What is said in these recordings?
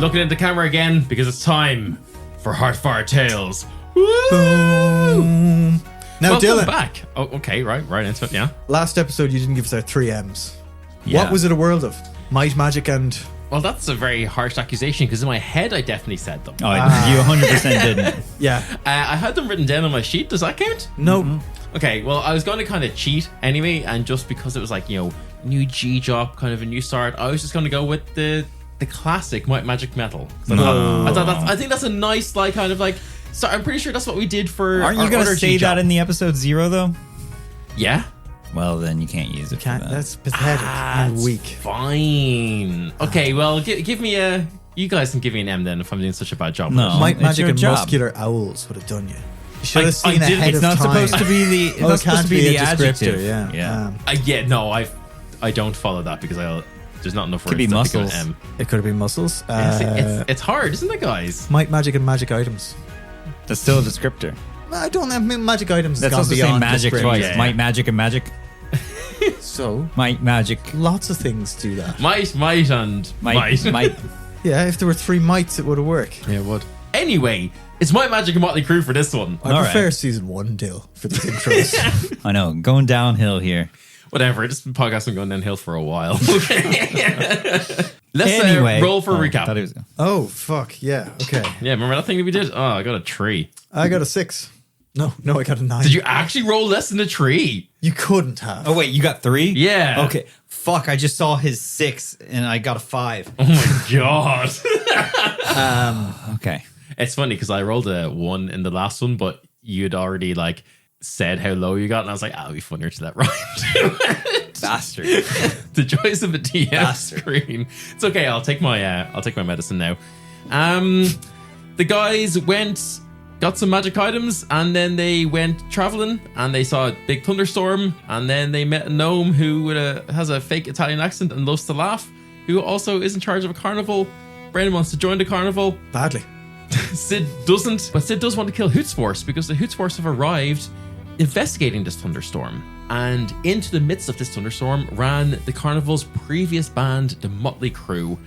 looking at the camera again because it's time for Heartfire Tales. Woo! Boom. Now, Welcome Dylan. back. Oh, okay, right into it, yeah. Last episode, you didn't give us our 3 M's. Yeah. What was it a world of? Might, magic, and... Well, that's a very harsh accusation because in my head, I definitely said them. Oh, you 100% didn't. Yeah. I had them written down on my sheet. Does that count? No. Mm-hmm. Okay, well, I was going to kind of cheat anyway, and just because it was like, new G drop, kind of a new start, I was just going to go with the classic Might Magic Metal. I think that's a nice, like, kind of like. So I'm pretty sure that's what we did for. Aren't you going to say that in the episode 0 though? Yeah. Well, then you can't use it. For that. That's pathetic and weak. Fine. Okay, well, give me a. You guys can give me an M then if I'm doing such a bad job. No. Might, it's magic, your and job. muscular owls would have done you. You should have I seen didn't- ahead it's of It's not time. supposed to be the. It's Oh, not it supposed can't to be be the a descriptor, adjective. yeah. No, I don't follow that because there's not enough words. Could be to muscles. go with M. It could have been muscles. It's hard, isn't it, guys? Might, magic, and magic items. That's still a descriptor. I don't have magic items. That's gone also saying beyond magic descriptor. twice. Yeah. Might, magic, and magic. So, Might, magic. lots of things do that. Might, and Might. Yeah, if there were 3 mites, it would have worked. Yeah, it would. Anyway, it's Might Magic and Motley Crue for this one. I All prefer right. season 1, Dill, for these intros. I know. Going downhill here. Whatever, this podcast has been going downhill for a while. Let's Anyway. roll for a I recap. thought it was- Oh, fuck. Yeah, okay. Yeah, remember that thing that we did? Oh, I got a 3. I got a 6. No, I got a 9. Did you actually roll less than a 3? You couldn't have. Oh, wait. You got 3? Yeah. Okay. Fuck. I just saw his 6 and I got a 5. Oh my god. Okay. It's funny because I rolled a 1 in the last one, but you'd already like said how low you got, and I was like, it'll be funnier to that right. Bastard. The joys of a DM Bastard. screen. It's okay. I'll take my medicine now. The guys got some magic items, and then they went traveling, and they saw a big thunderstorm, and then they met a gnome who has a fake Italian accent and loves to laugh, who also is in charge of a carnival. Brendan wants to join the carnival. Badly. Sid doesn't, but Sid does want to kill Hoots Force because the Hoots Force have arrived investigating this thunderstorm. And into the midst of this thunderstorm ran the carnival's previous band, the Motley Crue,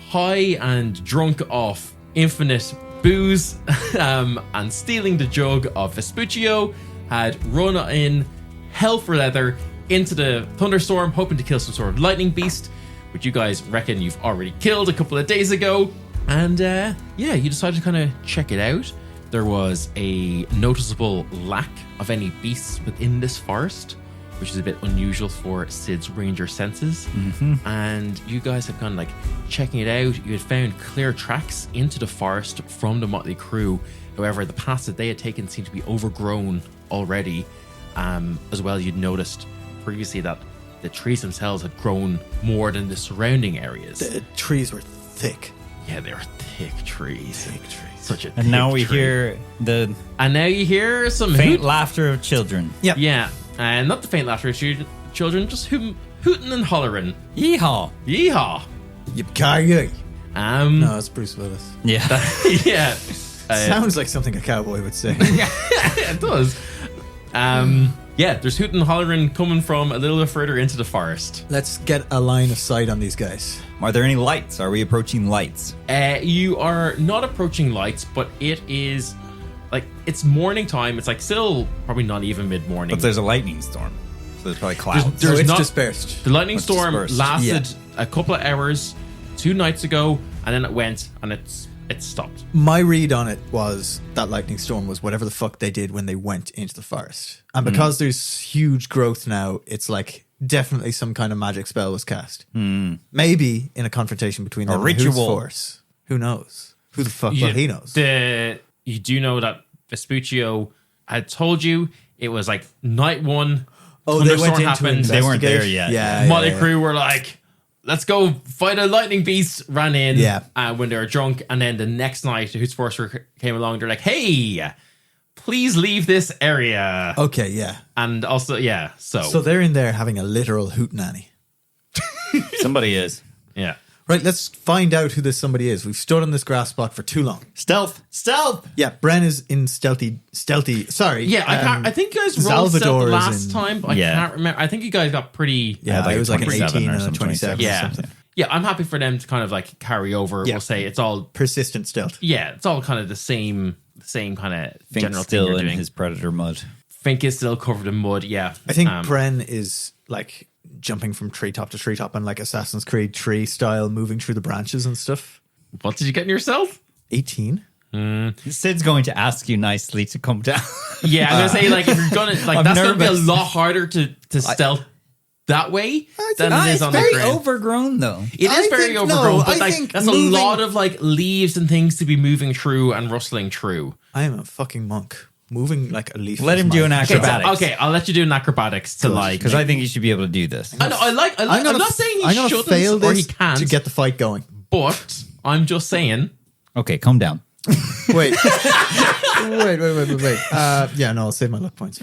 high and drunk off infinite booze and stealing the jug of Vespuccio, had run in hell for leather into the thunderstorm, hoping to kill some sort of lightning beast, which you guys reckon you've already killed a couple of days ago. And you decided to kind of check it out. There was a noticeable lack of any beasts within this forest, which is a bit unusual for Sid's ranger senses. And you guys have gone like checking it out. You had found clear tracks into the forest from the Motley Crue. However, the paths that they had taken seemed to be overgrown already. As well, you'd noticed previously that the trees themselves had grown more than the surrounding areas. The trees were thick. Yeah, they were thick trees. Such a And now thick we tree. hear the And now you hear some faint laughter of children. Yeah. Yeah, and not the faint laughter of children, just hooting and hollering. Yeehaw. Yeehaw! Yippee-ki-yay. No, it's Bruce Willis. Yeah. Yeah, Sounds like something a cowboy would say. it does. Yeah, there's hooting and hollering coming from a little bit further into the forest. Let's get a line of sight on these guys. Are there any lights? Are we approaching lights? You are not approaching lights, but it is like it's morning time. It's like still probably not even mid-morning. But there's a lightning storm. So there's probably clouds. So There's it's not- dispersed. The lightning It's storm dispersed. lasted a couple of hours 2 nights ago, and then it went and it stopped. My read on it was that lightning storm was whatever the fuck they did when they went into the forest. And because there's huge growth now, it's like definitely some kind of magic spell was cast. Maybe in a confrontation between them A and the Who's ritual. Force. Who knows? Who the fuck? Yeah, Well, he knows. You do know that Vespuccio had told you it was like night 1. Oh, they went thunderstorm into happened. They weren't there investigate? yet. Yeah. Motley yeah. Crue were like, let's go fight a lightning beast, ran in Yeah. when they were drunk. And then the next night, the Hoots Force came along. They're like, hey, please leave this area. Okay, yeah. And also, yeah, So they're in there having a literal hootenanny. Somebody is. yeah. Right, let's find out who this somebody is. We've stood on this grass spot for too long. Stealth. Yeah, Bren is in stealthy. Sorry. Yeah, I think you guys rolled Salvador stealth is last in- time, but I Yeah. can't remember. I think you guys got pretty... Yeah, like it was like an 27 18 or and a something, 27 Yeah. or something. Yeah, I'm happy for them to kind of like carry over. Yeah. We'll say it's all Persistent stealth. yeah, it's all kind of the same kind of Fink's general thing still you're in doing. his predator mud. Fink is still covered in mud. Yeah, I think Bren is like jumping from treetop to treetop and like Assassin's Creed tree style, moving through the branches and stuff. What did you get in yourself? 18. Sid's going to ask you nicely to come down. Yeah, I'm gonna say like if you're gonna like I'm that's gonna be a nervous. lot harder to stealth that way than it is It's on the very ground. overgrown, though. It is I very think- overgrown, no, but I like think that's moving- a lot of like leaves and things to be moving through and rustling through. I am a fucking monk. Moving like a leaf. Let is him my- do an Okay, acrobatics. okay, I'll let you do an acrobatics to like. Because I think you should be able to do this. I know, I like. I'm not saying he I'm gonna shouldn't fail or this he can't, to get the fight going. but I'm just saying. Okay, calm down. Wait. wait. Yeah, no, I'll save my luck points.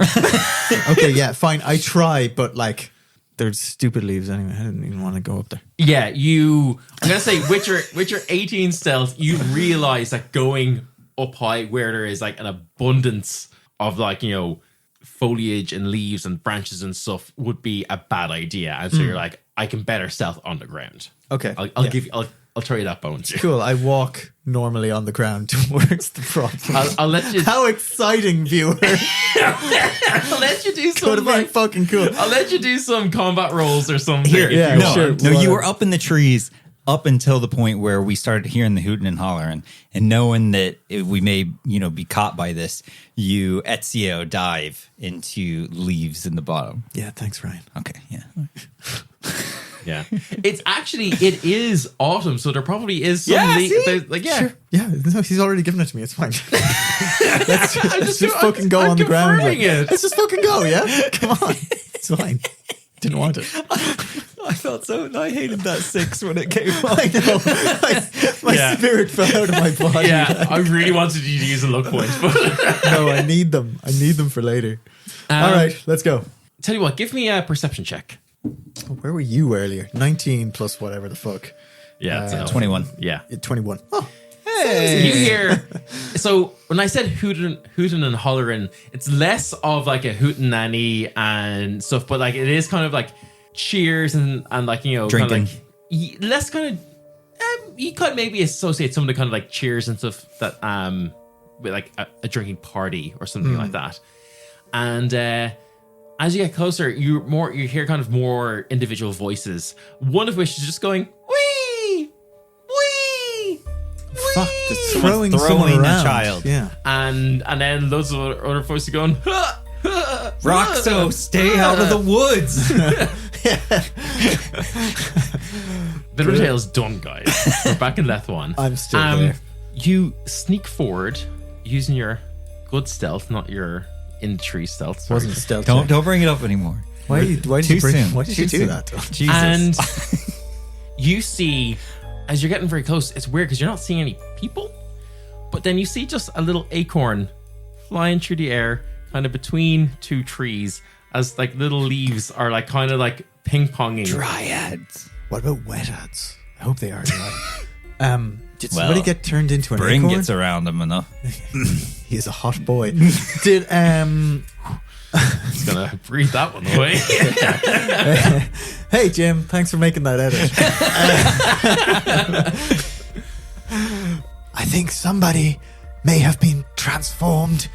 Okay, yeah, fine. I try, but like, there's stupid leaves anyway. I didn't even want to go up there. Yeah, I'm gonna say with your 18 stealth, you realize that going up high where there is like an abundance of like, you know, foliage and leaves and branches and stuff would be a bad idea. And so you're like, I can better stealth on the ground. Okay, I'll yeah. give you I'll throw you that bonus. Cool. I walk normally on the ground towards the problem. I'll let you How exciting, viewer! I'll let you do Could some have been like, fucking cool. I'll let you do some combat rolls or something. Here, if yeah, you no, want. sure. no, you Whatever. were up in the trees up until the point where we started hearing the hooting and hollering, and knowing that we may, be caught by this, you Ezio dive into leaves in the bottom. Yeah, thanks, Ryan. Okay, yeah. Yeah. It is autumn, so there probably is some Yeah, see? there's, like yeah. Sure. Yeah, no, he's already given it to me. It's fine. Let's just fucking go I'm on the ground. confirming it. Let's just fucking go, yeah? Come on. It's fine. Didn't want it. I felt so. I hated that 6 when it came up. I know. My Yeah. spirit fell out of my body. Yeah, I really wanted you to use a luck point, but No, I need them. I need them for later. All right, let's go. tell you what, give me a perception check. Where were you earlier? 19 plus whatever the fuck. Yeah, it's enough. 21. Yeah. 21. Oh, You hear so when I said hootin' and hollering, it's less of like a hootenanny and stuff, but like it is kind of like cheers and like, you know, Drinking. kind of like less kind of you could maybe associate some of the kind of like cheers and stuff that with like a drinking party or something like that. And as you get closer, you hear kind of more individual voices, one of which is just going wee wee. fuck. It's throwing Someone's someone throwing a around. child. Yeah. And then loads of other voices going, ha, ha, Roxo, stay out of the woods. Bittertail's done, guys. We're back in Leth 1. I'm still there. You sneak forward using your good stealth, not your in-tree stealth. Sorry. Wasn't stealth. don't bring it up anymore. Why did Too you bring? soon. Why did Too you do soon. that? Though? Jesus. And you see, as you're getting very close, it's weird because you're not seeing any people, but then you see just a little acorn flying through the air, kind of between two trees, as like little leaves are like kind of like ping-ponging. Dryads. What about wet ads? I hope they are. Did somebody Well, get turned into an Bring acorn? gets around him enough. He is a hot boy. Did Just gonna breathe that one away. Hey Jim, thanks for making that edit. I think somebody may have been transformed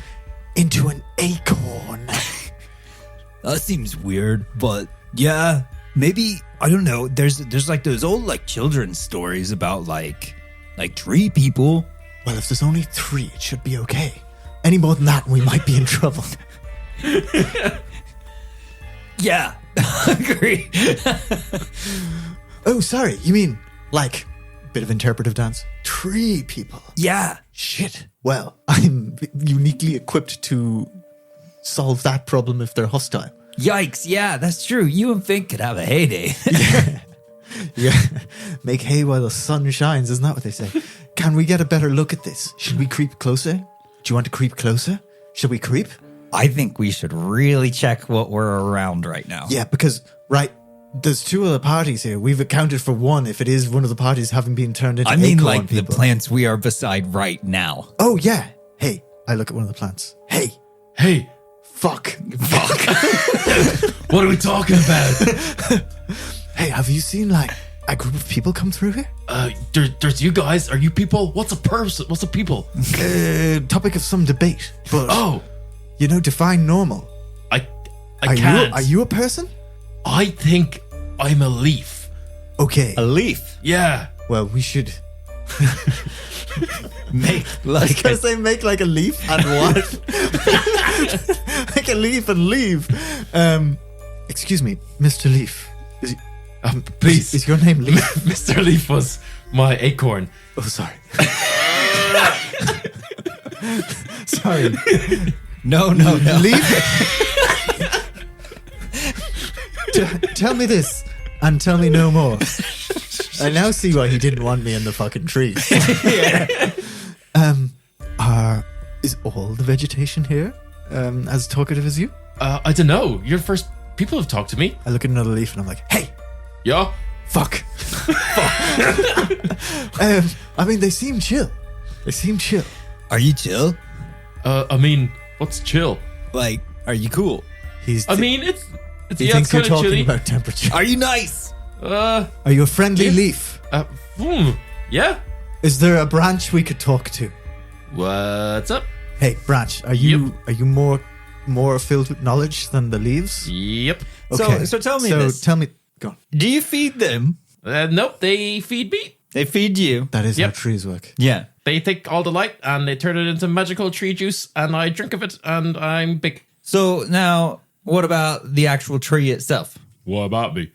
into an acorn. That seems weird, but yeah, maybe I don't know. There's like those old like children's stories about like tree people. Well, if there's only 3, it should be okay. Any more than that, we might be in trouble. Yeah, agree. Oh, sorry. You mean like bit of interpretive dance? Tree people. Yeah, Shit. Well, I'm uniquely equipped to solve that problem if they're hostile. yikes. Yeah, that's true. You and Fink could have a heyday. Yeah. Make hay while the sun shines, isn't that what they say? Can we get a better look at this? Should we creep closer? Do you want to creep closer? Should we creep? I think we should really check what we're around right now. Yeah, because, right, there's 2 other parties here. We've accounted for one if it is one of the parties having been turned into I mean, acorn like people. the plants we are beside right now. Oh, yeah. Hey, I look at one of the plants. Hey, Hey, fuck. what are we talking about? Hey, have you seen, like, a group of people come through here? There's you guys. Are you people? What's a person? What's a people? Topic of some debate, but Oh, define normal. I Are can't. you a person? I think I'm a leaf. Okay. A leaf. Yeah. Well, we should. Make like Because they make like a leaf and what? Make a leaf and leave. Excuse me, Mr. Leaf. Please. Is your name Leaf? Mr. Leaf was my acorn. Oh, sorry. Sorry. no. Leaf. Tell me this and tell me no more. I now see why he didn't want me in the fucking trees. Is all the vegetation here as talkative as you? I don't know. You're the first people have talked to me. I look at another leaf and I'm like, hey, Yeah. fuck. I mean, they seem chill. Are you chill? I mean, what's chill? Like, are you cool? He It's thinks you're kind of talking chilly. about temperature. Are you nice? Are you a friendly leaf? Yeah. Is there a branch we could talk to? What's up? Hey, branch, are you more filled with knowledge than the leaves? Yep. So tell me this. Tell me, go on. Do you feed them? Nope. They feed me. They feed you. That is Yep. how trees work. Yeah. They take all the light and they turn it into magical tree juice, and I drink of it, and I'm big. So now, what about the actual tree itself? What about me?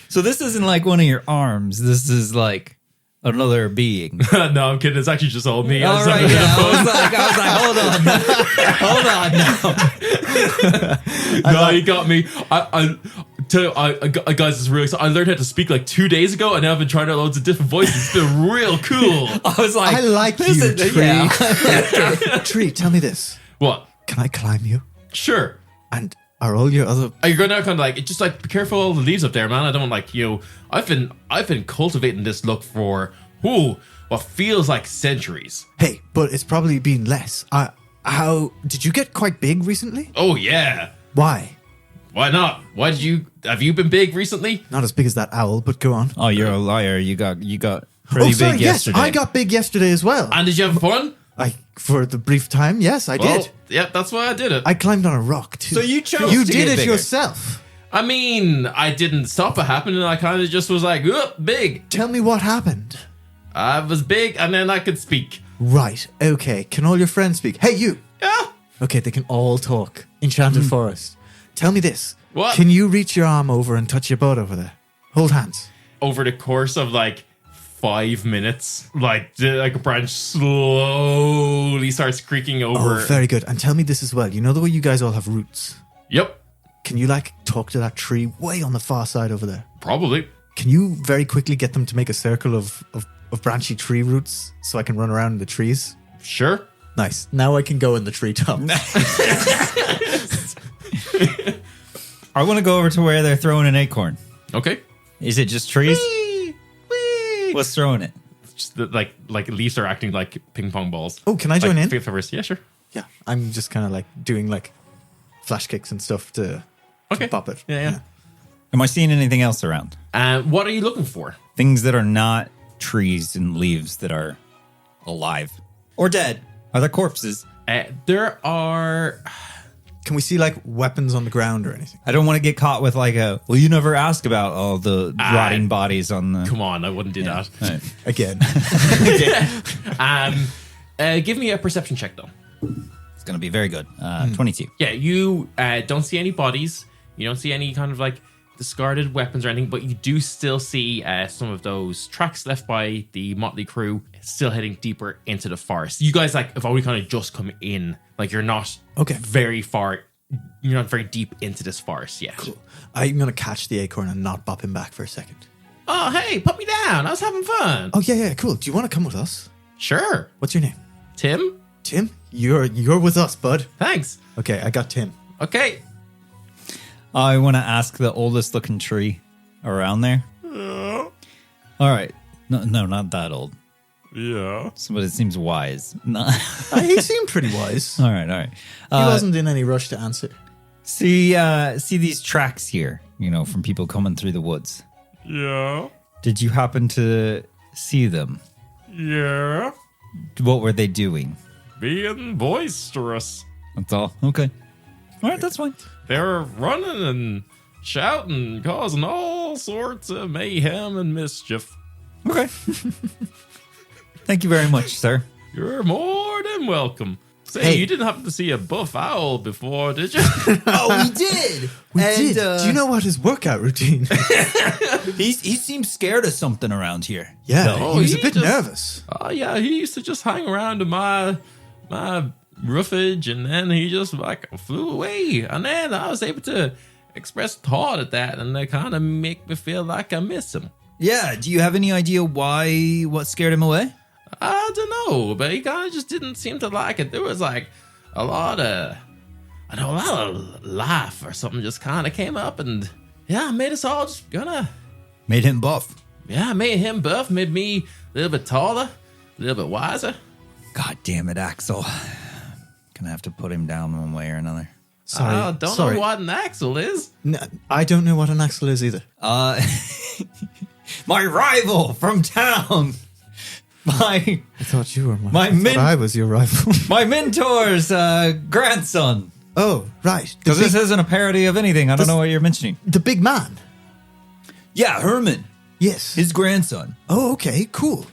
So this isn't like one of your arms. This is like another being. No, I'm kidding. It's actually just all me. All right, yeah. I was like, hold on. No, you got me. Guys, it's really exciting. I learned how to speak like 2 days ago, and now I've been trying out loads of different voices. It's been real cool. I was like, I like you, listen, tree. yeah. Tree, tell me this. What? Can I climb you? Sure. And are all your other... You're going to kind of like, just like, be careful of all the leaves up there, man. I don't like, I've been cultivating this look for, what feels like centuries. Hey, but it's probably been less. How... Did you get quite big recently? Oh, yeah. Why? Why not? Have you been big recently? Not as big as that owl, but go on. Oh, you're a liar. You got pretty sorry, big yes, yesterday. I got big yesterday as well. And did you have fun? For the brief time, yes, I did. Yeah, that's why I did it. I climbed on a rock too. So you chose You to did get it bigger. yourself. I mean, I didn't stop it happening. I kind of just was like, big. Tell me what happened. I was big, and then I could speak. Right, okay. Can all your friends speak? Hey, you! Yeah. Okay, they can all talk. Enchanted Forest. Tell me this. What? Can you reach your arm over and touch your butt over there? Hold hands. Over the course of like 5 minutes, like a branch slowly starts creaking over. Oh, very good. And tell me this as well. You know the way you guys all have roots? Yep, Can you talk to that tree way on the far side over there? probably. Can you very quickly get them to make a circle of branchy tree roots so I can run around in the trees? Sure. Nice. Now I can go in the treetop. I want to go over to where they're throwing an acorn. Okay. Is it just trees? Whee! What's throwing it? Just like leaves are acting like ping pong balls. Oh, can I join in? Yeah, sure. Yeah, I'm just kind of doing flash kicks and stuff to pop it. Yeah. Am I seeing anything else around? What are you looking for? Things that are not trees and leaves that are alive or dead. Are there corpses? There are. Can we see weapons on the ground or anything? I don't want to get caught with well, you never asked about all the rotting bodies on the... Come on, I wouldn't do that. All right. Again. Give me a perception check though. It's going to be very good. 22. Yeah, you don't see any bodies. You don't see any kind of discarded weapons or anything, but you do still see some of those tracks left by the motley crew still heading deeper into the forest. You guys have already kind of just come in. You're not very far. You're not very deep into this forest yet. Cool. I'm going to catch the acorn and not bop him back for a second. Oh, hey, put me down. I was having fun. Oh, yeah, cool. Do you want to come with us? Sure. What's your name? Tim? Tim? You're with us, bud. Thanks. Okay, I got Tim. Okay. I want to ask the oldest looking tree around there. All right. No, not that old. Yeah. But it seems wise. No. He seemed pretty wise. All right. He wasn't in any rush to answer. See these tracks here, from people coming through the woods. Yeah. Did you happen to see them? Yeah. What were they doing? Being boisterous. That's all. Okay. All right, that's fine. They were running and shouting, causing all sorts of mayhem and mischief. Okay. Thank you very much, sir. You're more than welcome. Say, Hey. you didn't happen to see a buff owl before, did you? Oh, we did. We did. Do you know what his workout routine? He seems scared of something around here. Yeah, No, he was a he bit just- nervous. Oh yeah, he used to just hang around in my roofage, and then he just like flew away. And then I was able to express thought at that, and they kind of make me feel like I miss him. Yeah. Do you have any idea what scared him away? I don't know, but he kind of just didn't seem to like it. There was like a lot of laugh or something just kind of came up, and yeah, made us all just Made him buff. yeah, made him buff, made me a little bit taller, a little bit wiser. God damn it, Axel. Gonna have to put him down one way or another. Sorry, I don't sorry. know what an axle is. No, I don't know what an axle is either. My rival from town. My I thought you were My I thought min- I was your rival. my mentor's grandson. Oh, right. Because this isn't a parody of anything. I don't know what you're mentioning. The big man. Yeah, Herman. Yes. His grandson. Oh, okay, cool.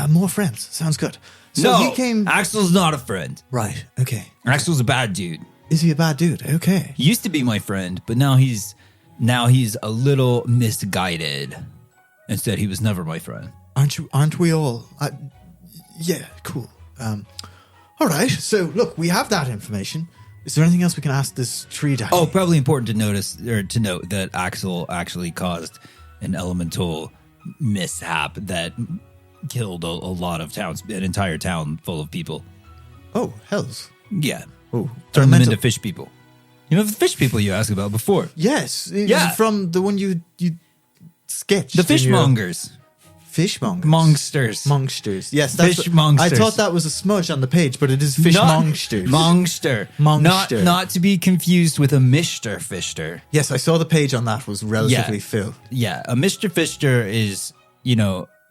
More friends. Sounds good. So No, he came. Axel's not a friend. Right. Okay. Axel's a bad dude. Is he a bad dude? Okay. He used to be my friend, but now he's a little misguided. Instead, he was never my friend. Aren't we all? Yeah. Cool. All right. So look, we have that information. Is there anything else we can ask this tree daddy? Oh, probably important to note that Axel actually caused an elemental mishap that killed a lot of towns, an entire town full of people. Oh, hells. Yeah. Oh, Turn them elemental- into fish people. You know the fish people you asked about before. Yes. It was Yeah. from the one you sketched. The in your- fishmongers. Fishmongers. Monsters. Monsters. Yes, that's Fishmongsters. I thought that was a smudge on the page, but it is fishmongsters. Mongster. Mongster. Not to be confused with a Mr. Fister. Yes, I saw the page on that was relatively full. Yeah, a Mr. Fister is,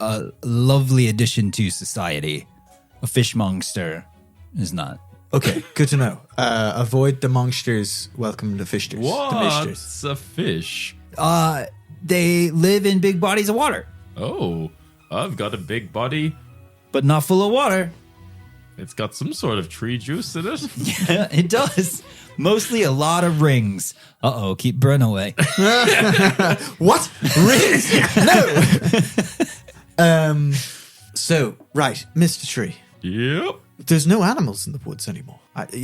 a lovely addition to society. A fishmongster is not. Okay, good to know. Avoid the monsters, welcome the fishters. The mishters. What's a fish? They live in big bodies of water, Oh, I've got a big body. but not full of water. It's got some sort of tree juice in it. Yeah, it does. Mostly a lot of rings. Uh-oh, keep Bren away. What? Rings? No. So, right, Mr. Tree. Yep. There's no animals in the woods anymore.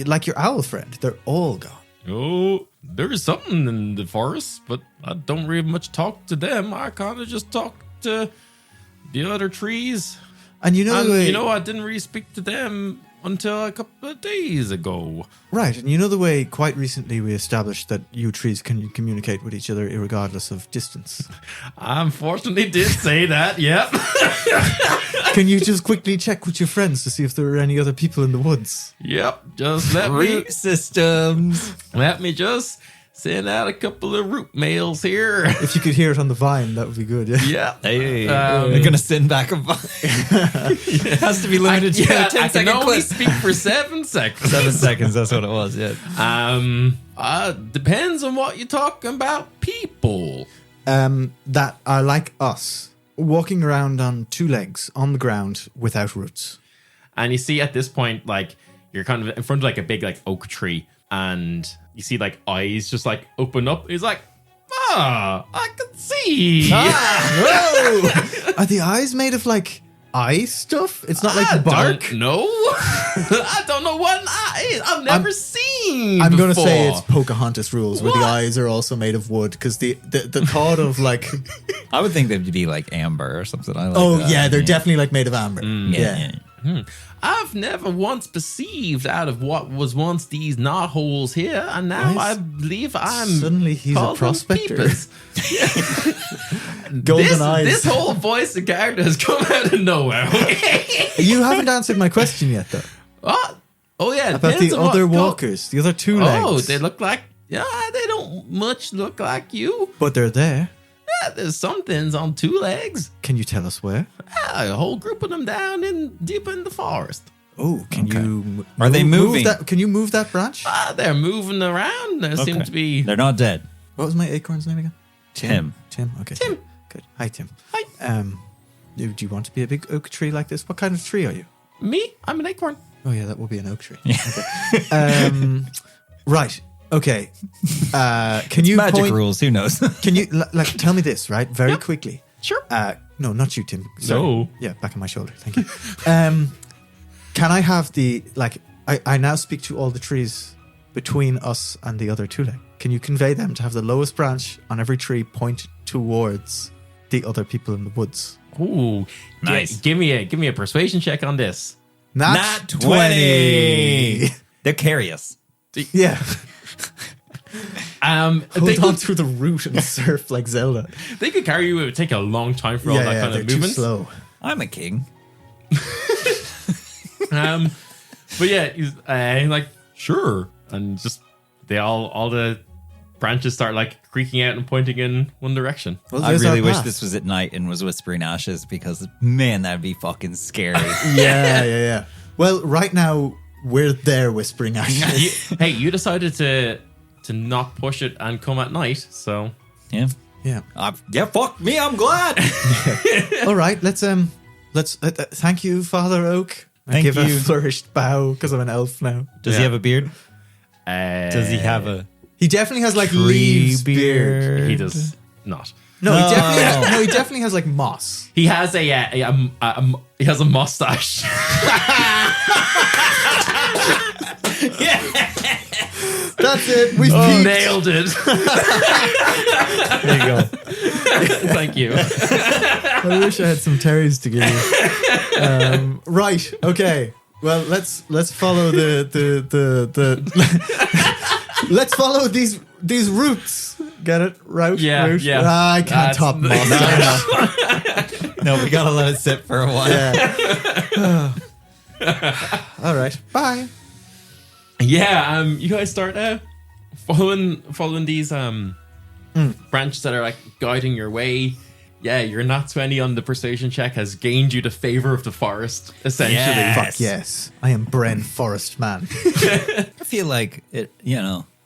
Like your owl friend, they're all gone. Oh, there's something in the forest, but I don't really much talk to them. I kind of just talk to the other trees. And you know, And, the way, I didn't really speak to them until a couple of days ago. right? And you know the way quite recently we established that you trees can communicate with each other regardless of distance. I unfortunately did say that, yep. Can you just quickly check with your friends to see if there are any other people in the woods? Yep, just let me Root systems. just send out a couple of root mails here. If you could hear it on the vine, that would be good. Yeah. Yeah. Hey, they're going to send back a vine. It has to be limited to a 10 I can second only clip. speak for 7 seconds. 7 seconds, that's what it was, yeah. Depends on what you're talking about, people. That are like us, walking around on two legs on the ground without roots. And you see at this point, like, you're kind of in front of like a big like oak tree, and you see like eyes just like open up. He's like, I can see. Whoa! Are the eyes made of like eye stuff? It's not like bark. No, I don't know what an eye is. I've never seen. I'm gonna before. say it's Pocahontas rules, where the What? eyes are also made of wood. Because the thought of like, I would think they'd be like amber or something. I like oh that. yeah, they're definitely like made of amber. Yeah. I've never once perceived out of what was once these knotholes here, and now Nice. I believe I'm Suddenly he's a called them prospector. peepers. Golden eyes. This whole voice and character has come out of nowhere. Okay. You haven't answered my question yet, though. What? Oh yeah, About depends the on what other go- walkers, the other two legs. Oh, they look like they don't much look like you. but they're there. There's some things on 2 legs. Can you tell us where? A whole group of them down in deep in the forest. Oh, can you? Are they moving? Can you move that branch? They're moving around. There seem to be. They're not dead. What was my acorn's name again? Tim. Tim. Okay. Tim. Good. Hi, Tim. Hi. Do you want to be a big oak tree like this? What kind of tree are you? Me? I'm an acorn. Oh yeah, that will be an oak tree. Okay. Right. Okay. Can you Magic point, rules. Who knows? Can you like tell me this right very quickly? Sure. No, not you, Tim. Sorry. No. Yeah, back on my shoulder. Thank you. Can I have the I now speak to all the trees between us and the other 2 leg. Can you convey them to have the lowest branch on every tree point towards the other people in the woods? Ooh, Nice. Give me a persuasion check on this. Nat 20. They'll carry us. Yeah. They Hold on to the root and surf like Zelda. they could carry you. It would take a long time for all that kind they're of too movement. slow. I'm a king. But yeah, he's like sure, and just all the branches start like creaking out and pointing in one direction. Well, I there's really our wish path. this was at night and was whispering ashes because, man, that'd be fucking scary. Yeah. Well, right now we're there whispering ashes. Hey, you decided to not push it and come at night, so Yeah. Yeah. Yeah, fuck me, I'm glad. All right. Let's thank you, Father Oak. I Thank give you. a flourished bow because I'm an elf now. Does he have a beard? does Does he have a He definitely has like tree leaves beard. He does not. No, he definitely has, he definitely has like moss. He has he has a mustache. That's it. We've Oh, peaked. nailed it. There you go. Thank you. I wish I had some terries to give you. Right. Okay. Well, let's follow the let's follow these routes. Get it? Route. Yeah, route. yeah. I can't That's- top moss. No, we gotta let it sit for a while. Yeah. All right. Bye. Yeah, you guys start following these branches that are like guiding your way. Yeah, your nat 20 on the persuasion check has gained you the favor of the forest, essentially. Yeah. Fuck yes. I am Bren Forest Man. I feel like it,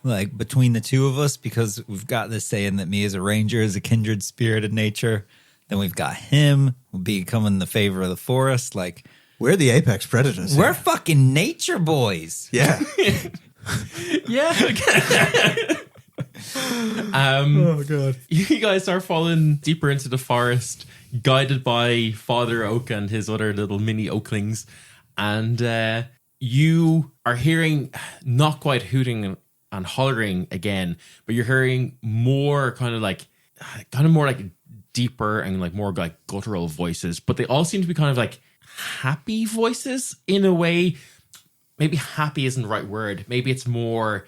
like between the two of us, because we've got this saying that me as a ranger is a kindred spirit of nature. Then we've got him becoming the favor of the forest. Like, We're the apex predators. we're here. fucking nature boys. Yeah. Yeah. Oh god. You guys are falling deeper into the forest, guided by Father Oak and his other little mini oaklings. And you are hearing not quite hooting and hollering again, but you're hearing more kind of more like deeper and like more like guttural voices. But they all seem to be kind of like happy voices in a way. Maybe happy isn't the right word. Maybe it's more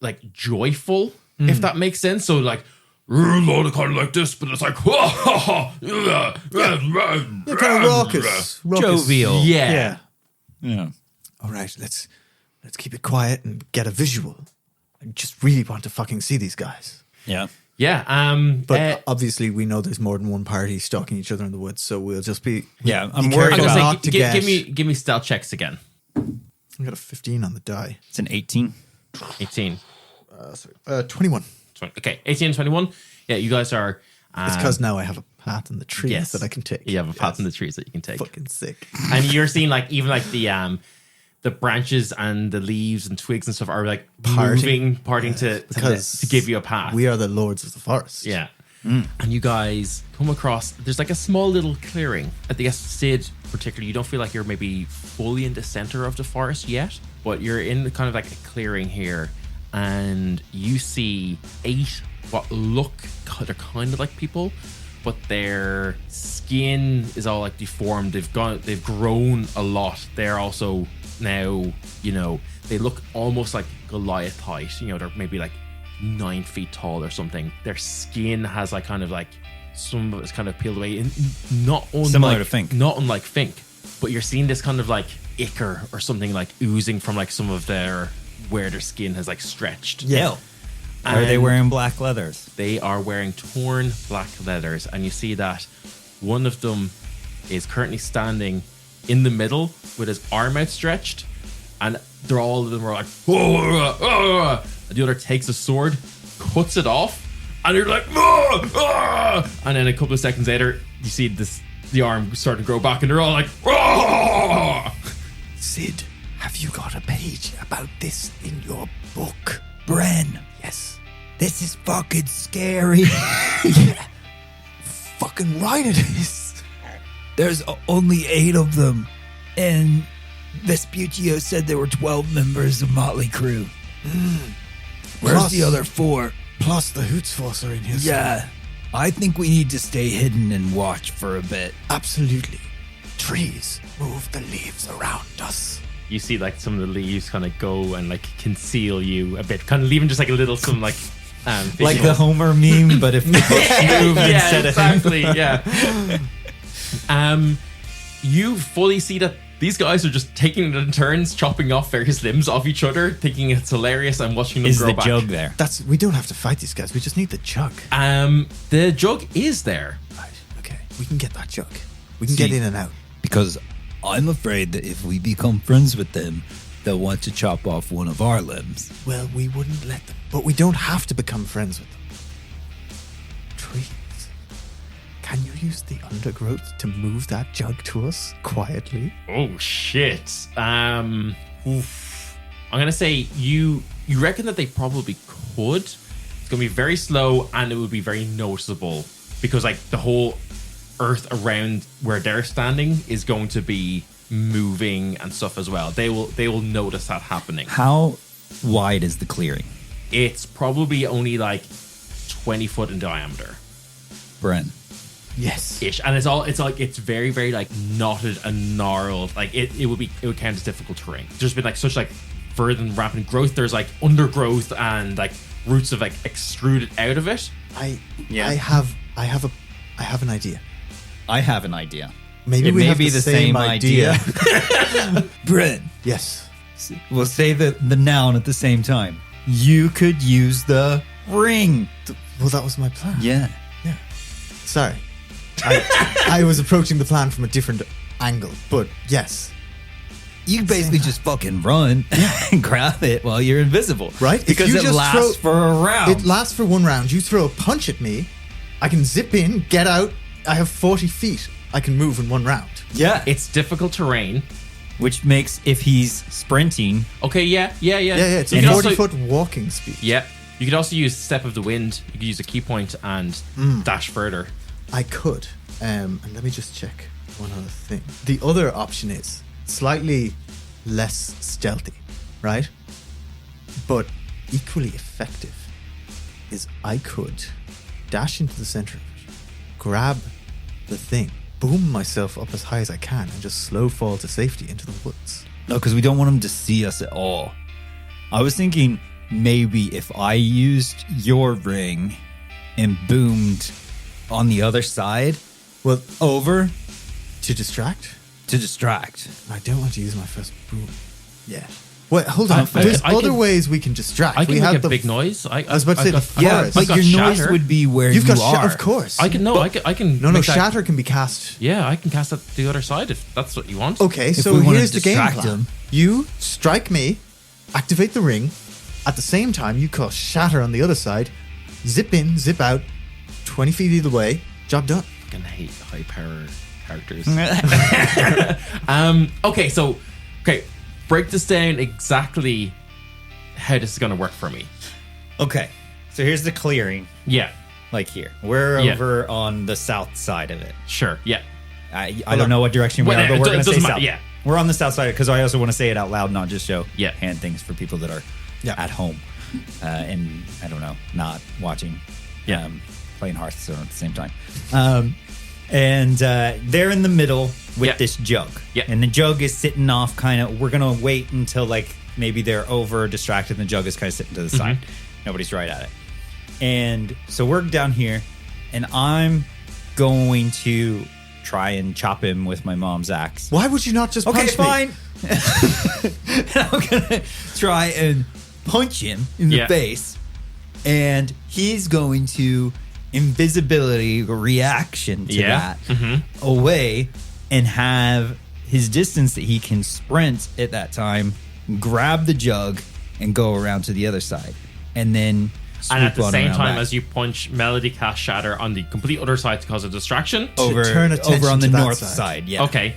like joyful, if that makes sense. So like, kind of like this, but it's like, They're kind of raucous. Jovial. yeah. Yeah. All right, let's keep it quiet and get a visual. I just really want to fucking see these guys. Yeah. Yeah. But obviously, we know there's more than one party stalking each other in the woods, so we'll just be Yeah, I'm be worried I'm careful gonna about- not to say, get. give me stealth checks again. I got a 15 on the die. It's an 18. 18. 21. 20. Okay, 18 and 21. Yeah, you guys are. It's because now I have a path in the trees yes, that I can take. You have a path Yes. in the trees that you can take. Fucking sick. And you're seeing like even like the branches and the leaves and twigs and stuff are like parting to give you a path. We are the lords of the forest. Yeah. And you guys come across, there's like a small little clearing. I guess Sid, particularly, you don't feel like you're maybe fully in the center of the forest yet, but you're in the kind of like a clearing here, and you see 8 what look, they're kind of like people, but their skin is all like deformed. They've grown a lot. They're also now, they look almost like Goliath height. They're maybe like 9 feet tall or something. Their skin has like kind of like some of it's kind of peeled away, and not unlike, Similar to Fink. not unlike Fink. But you're seeing this kind of like ichor or something like oozing from like some of where their skin has like stretched. Yeah. Are they And wearing black leathers? They are wearing torn black leathers, and you see that one of them is currently standing in the middle with his arm outstretched, and all of them are like, and the other takes a sword, cuts it off, and you're like, and then a couple of seconds later, you see the arm start to grow back, and they're all like, Sid, have you got a page about this in your book? Bren, Yes. this is fucking scary. Yeah. Fucking right it is. There's only 8 of them, and Vespuccio said there were 12 members of Motley Crue. Where's Plus- the other 4? Plus the Hootsforce are in here. Yeah, I think we need to stay hidden and watch for a bit. Absolutely. Trees move the leaves around us. you see like some of the leaves kind of go and like conceal you a bit, kind of leaving just like a little some like like visuals. the Homer meme, but if the bush moved instead of him. exactly, yeah. You fully see that these guys are just taking it in turns, chopping off various limbs off each other, thinking it's hilarious and watching them Is grow the back. jug there? We don't have to fight these guys. We just need the jug. The jug is there. Right. Okay. We can get that jug. We can See- get in and out. Because I'm afraid that if we become friends with them, they'll want to chop off one of our limbs. Well, we wouldn't let them. But we don't have to become friends with them. Trees. Can you use the undergrowth to move that jug to us quietly? Oh shit. Oof. I'm gonna say you reckon that they probably could. It's gonna be very slow and it would be very noticeable because like the whole earth around where they're standing is going to be moving and stuff as well. They will notice that happening. How wide is the clearing? It's probably only like 20 foot in diameter. Bren. Yes. Ish. And it's very, very like knotted and gnarled. Like it would count as difficult terrain. There's been like such like further and rapid growth. There's like undergrowth and like roots have like extruded out of it. I have an idea. I have an idea. Maybe It we may have be the the same same idea. Bren, Yes. We'll say the noun at the same time. You could use the ring. Well, that was my plan. Yeah. Yeah. Sorry. I was approaching the plan from a different angle, but yes. you can basically just fucking run And grab it while you're invisible. Right? If Because you it just lasts for a round. It lasts for one round. You throw a punch at me, I can zip in, get out. I have 40 feet. I can move in one round. yeah. It's difficult terrain. Which makes, if he's sprinting, Okay, yeah. Yeah, it's You a can 40-foot walking speed. Yeah. You could also use Step of the Wind. You could use a key point and dash further. I could. And let me just check one other thing. The other option is slightly less stealthy, right? But equally effective is I could dash into the center of it, grab the thing, boom myself up as high as I can, and just slow fall to safety into the woods. no, because we don't want him to see us at all. I was thinking maybe if I used your ring and boomed on the other side, Well, over to distract? to distract. I don't want to use my first boom yet. Wait, hold on. I There's can- other ways we can distract. I can we make have a big noise. I was about to say the forest. but I've got your noise shatter. would be where You've you got are. of course. I can I can No, make that- shatter can be cast. Yeah, I can cast that to the other side if that's what you want. Okay, so we wanna here's the game distract plan. him. You strike me, activate the ring. At the same time, you cast shatter on the other side. Zip in, zip out. 20 feet either way. Job done. I fucking hate high power characters. Okay, break this down exactly how this is going to work for me. Okay, so here's the clearing, Yeah, like here. We're Yeah. over on the south side of it. sure. Yeah. I don't know what direction we Well, are, but it we're going to say doesn't south. matter, yeah. We're on the south side because I also want to say it out loud, not just show Yeah. hand things for people that are at home and, I don't know, not watching. Yeah. Playing Hearthstone at the same time. They're in the middle with Yeah. this jug. Yeah. And the jug is sitting off kind of, we're going to wait until like maybe they're over distracted and the jug is kind of sitting to the side. Nobody's right at it. And so we're down here and I'm going to try and chop him with my mom's axe. Why would you not just Okay, punch me? fine. And I'm going to try and punch him in the Yeah. face. And he's going to invisibility reaction to that away and have his distance that he can sprint at that time, grab the jug and go around to the other side. And then And at the swoop on same around time back. as you punch, Melody cast Shatter on the complete other side to cause a distraction. over, turn attention over on the to that north side. side. Yeah. Okay.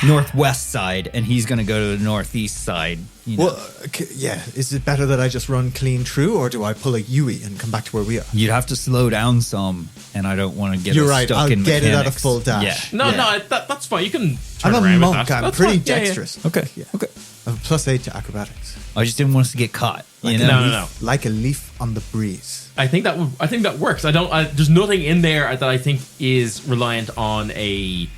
Northwest side, and he's going to go to the northeast side. You know. Well, yeah. Is it better that I just run clean through, or do I pull a Yui and come back to where we are? You'd have to slow down some, and I don't want to get You're us right. stuck I'll in get it at a mechanics. full dash. Yeah. No, Yeah. that's fine. You can turn I'm a around monk. with that. I'm That's pretty fine. Yeah, yeah. dexterous. Okay. Yeah. Okay. I have a +8 to acrobatics. I just didn't want us to get caught. You know? No. Like a leaf on the breeze. I think that works. There's nothing in there that I think is reliant on a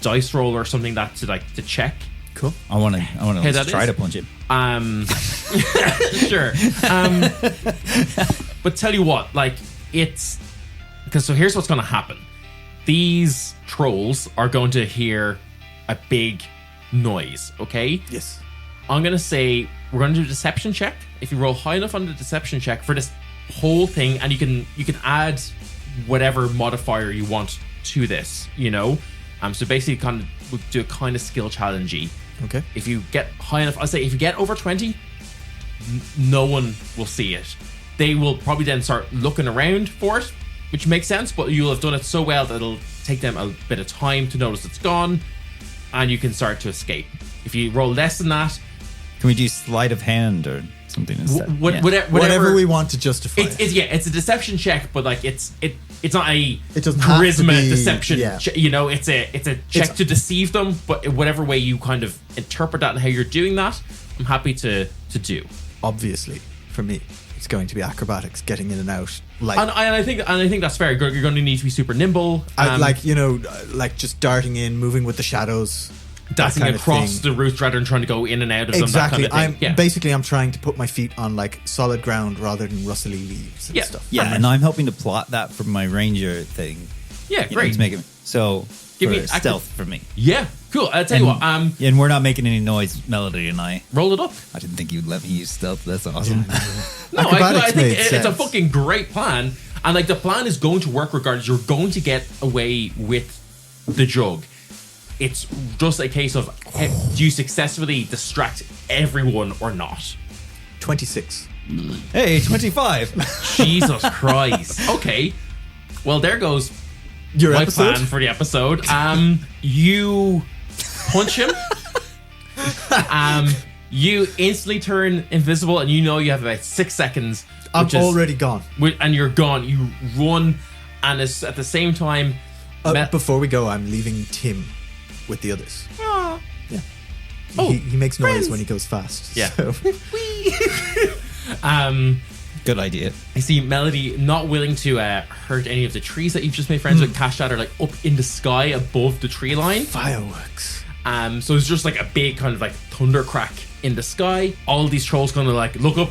dice roll or something that to check. Cool. I want to. Hey, that try is- to punch him. Sure. But tell you what, like it's because so here's what's going to happen. These trolls are going to hear a big noise. Okay. Yes. I'm going to say we're going to do a deception check. If you roll high enough on the deception check for this whole thing, and you can add whatever modifier you want to this, you know. So basically, kind of we'll do a kind of skill challengey. Okay. If you get high enough, I'll say if you get over 20, no one will see it. They will probably then start looking around for it, which makes sense, but you'll have done it so well that it'll take them a bit of time to notice it's gone, and you can start to escape. If you roll less than that, Can we do sleight of hand or something instead? Yeah. Whatever we want to justify. it's a deception check, but like it's not a It doesn't have to charisma be- deception. yeah. You know, it's a check to deceive them. But whatever way you kind of interpret that and how you're doing that, I'm happy to do. Obviously, for me, it's going to be acrobatics, getting in and out. Like, And I think that's fair. You're going to need to be super nimble. like just darting in, moving with the shadows, that dancing kind of across thing. the routes rather than trying to go in and out of Exactly. them. That kind of thing. Basically I'm trying to put my feet on like solid ground rather than rustly leaves and Yeah. stuff. Yeah, and I'm helping to plot that for my ranger thing. Yeah, You know, great. to make it so Give for me active- stealth for me. Yeah, cool. I'll tell you what. And we're not making any noise, Melody and I. Roll it up. I didn't think you'd let me use stealth. That's awesome. No, Acrobatics I think made it's a sense. fucking great plan, and like the plan is going to work regardless. You're going to get away with the jug. It's just a case of do you successfully distract everyone or not? 26. Hey, 25. Jesus Christ. Okay. Well, there goes Your my episode? plan for the episode. You punch him. You instantly turn invisible, and you know you have about 6 seconds. I'm which is- already gone. and you're gone. You run, and it's at the same time. Before we go, I'm leaving Tim with the others. Yeah. Oh, He makes noise friends. when he goes fast. Yeah. So. Good idea. I see Melody not willing to hurt any of the trees that you've just made friends with. Cash Shatter like up in the sky above the tree line. Fireworks. So it's just like a big kind of like thunder crack in the sky. All of these trolls kind of like look up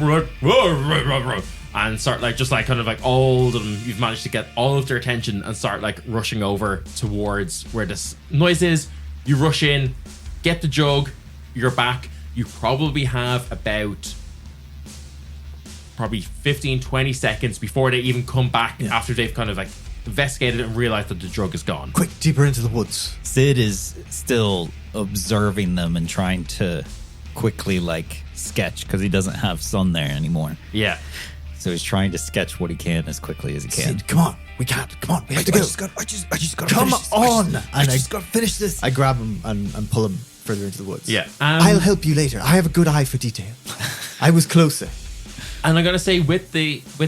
and start like just like kind of like all of them. You've managed to get all of their attention and start like rushing over towards where this noise is. You rush in, get the jug. You're back. You probably have about 15-20 seconds before they even come back after they've kind of like investigated and realized that the drug is gone. Quick, deeper into the woods. Sid is still observing them and trying to quickly like sketch because he doesn't have sun there anymore. Yeah. So he's trying to sketch what he can as quickly as he can. Sid, come on. We can't. Come on. We have to go. I just got. Come on. I just got to finish this. I grab him and pull him further into the woods. Yeah. I'll help you later. I have a good eye for detail. I was closer. And I'm gonna say with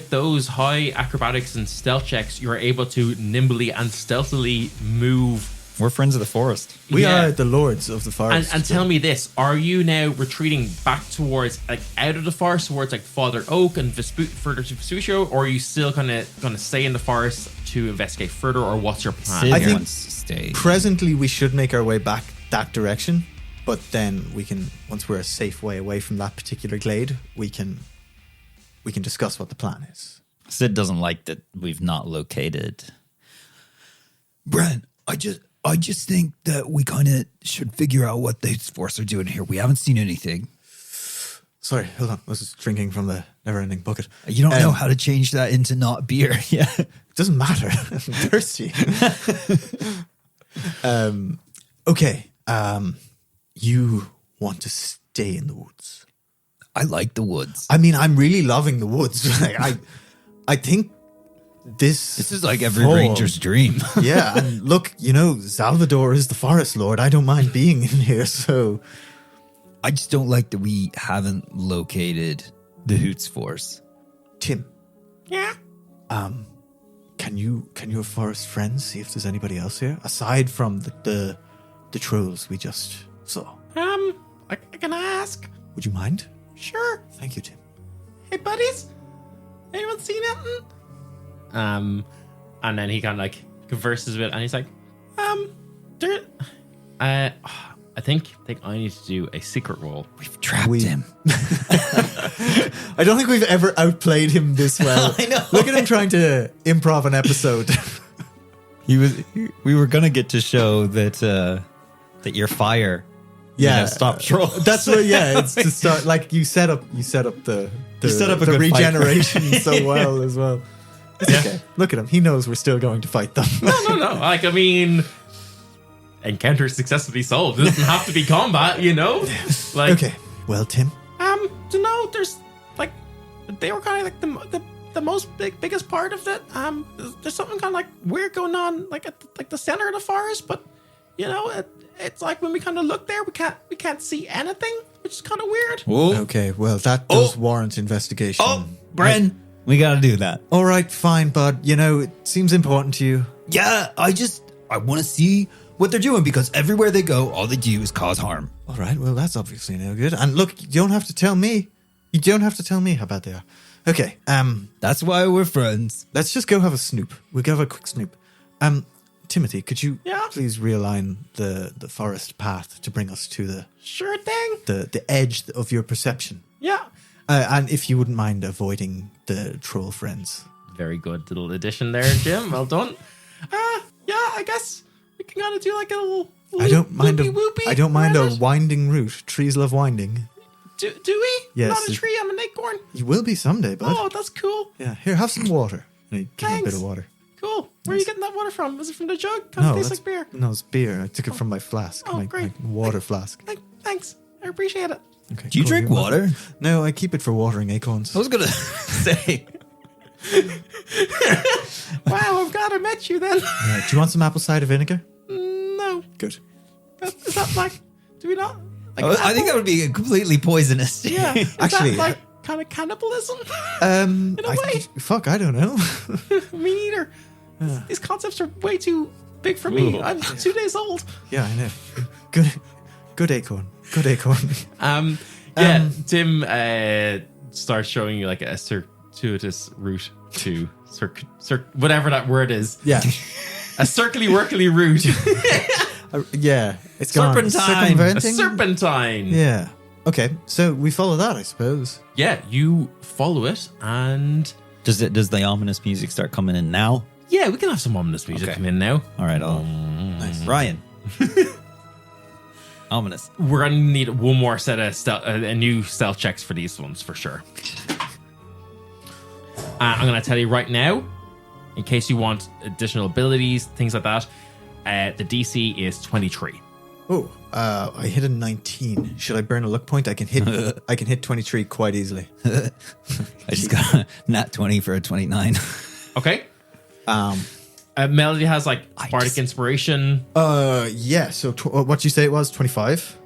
those high acrobatics and stealth checks, you're able to nimbly and stealthily move. We're friends of the forest. We Yeah. are the lords of the forest. And tell me this: are you now retreating back towards like out of the forest towards like Father Oak and further to Vespuccio, or are you still gonna stay in the forest to investigate further, or what's your plan? Sid I think wants to stay. presently we should make our way back that direction, but then we can, once we're a safe way away from that particular glade, we can discuss what the plan is. Sid doesn't like that we've not located. Brent, I just think that we kind of should figure out what these forces are doing here. We haven't seen anything. Sorry, hold on. I was just drinking from the never-ending bucket. You don't know how to change that into not beer. Yeah. It doesn't matter. I'm thirsty. Okay. You want to stay in the woods. I like the woods. I mean, I'm really loving the woods. I think this This is like every form- ranger's dream. Yeah, and look, Salvador is the forest lord. I don't mind being in here, so I just don't like that we haven't located the Hoots force. Tim, Yeah. can your forest friends see if there's anybody else here aside from the trolls we just saw? I can ask. Would you mind? Sure. Thank you, Tim. Hey, buddies. Anyone seen anything? And then he kind of like converses with, and he's like, there. I think I need to do a secret roll. We've trapped him. I don't think we've ever outplayed him this well. I know. Look at him trying to improv an episode. We were gonna get to show that your fire stop trolls. That's what. Yeah, it's to start. Like you set up the set up a the good fight. regeneration so well as well. It's okay. Look at him. He knows we're still going to fight them. No. Like, I mean, encounter successfully solved. It doesn't have to be combat, Like, Okay. Well, Tim. There's like, they were kind of like the most biggest part of it. There's something kind of like weird going on, like at the center of the forest, but it's like when we kind of look there, we can't see anything, which is kind of weird. Okay. Well, that does warrant investigation. Oh, Bren, we gotta do that. All right. Fine, bud. it seems important to you. Yeah, I want to see what they're doing because everywhere they go, all they do is cause harm. All right. Well, that's obviously no good. And look, you don't have to tell me. You don't have to tell me how bad they are. Okay. That's why we're friends. Let's just go have a snoop. We'll go have a quick snoop. Timothy, could you please realign the forest path to bring us to the Sure thing. the edge of your perception? Yeah. And if you wouldn't mind avoiding the troll friends. Very good little addition there, Jim. Well done. Yeah, I guess we can kind of do like a little. I don't mind whoopie I don't mind around a it. winding route. Trees love winding. Do we? Yes. Not a tree. I'm an acorn. You will be someday, bud. Oh, that's cool. Yeah. Here, have some water. And he give me a bit Thanks. of water. Cool. Where are you getting that water from? Was it from the jug? Kind of tastes like beer. No, it's beer. I took it from my flask. Oh, my great. water flask. Thanks. I appreciate it. Okay, Do you cool. drink You're welcome. water? No, I keep it for watering acorns. I was going to say. Wow, I'm glad I met you then. Do you want some apple cider vinegar? No. Good. Is that like, do we not? Like I think that would be completely poisonous. Yeah. Is Actually, that like kind of cannibalism? In a way. Fuck, I don't know. Me neither. These concepts are way too big for me. I'm 2 days old. Yeah, I know. Good acorn. Good acorn. Tim starts showing you like a circuitous route to whatever that word is. Yeah. A circly-workly route. Yeah. It's gone. Serpentine. A Circumventing? serpentine. Yeah. Okay, so we follow that, I suppose. Yeah, you follow it, and Does the ominous music start coming in now? yeah, we can have some ominous music Okay. come in now. All right, Ryan. Ominous. We're gonna need one more set of a new stealth checks for these ones for sure. I'm gonna tell you right now, in case you want additional abilities, things like that. The DC is 23. Oh, I hit a 19. Should I burn a luck point? I can hit 23 quite easily. I just got a nat 20 for a 29. Okay. Melody has like bardic inspiration. Yeah, so what you say it was? 25?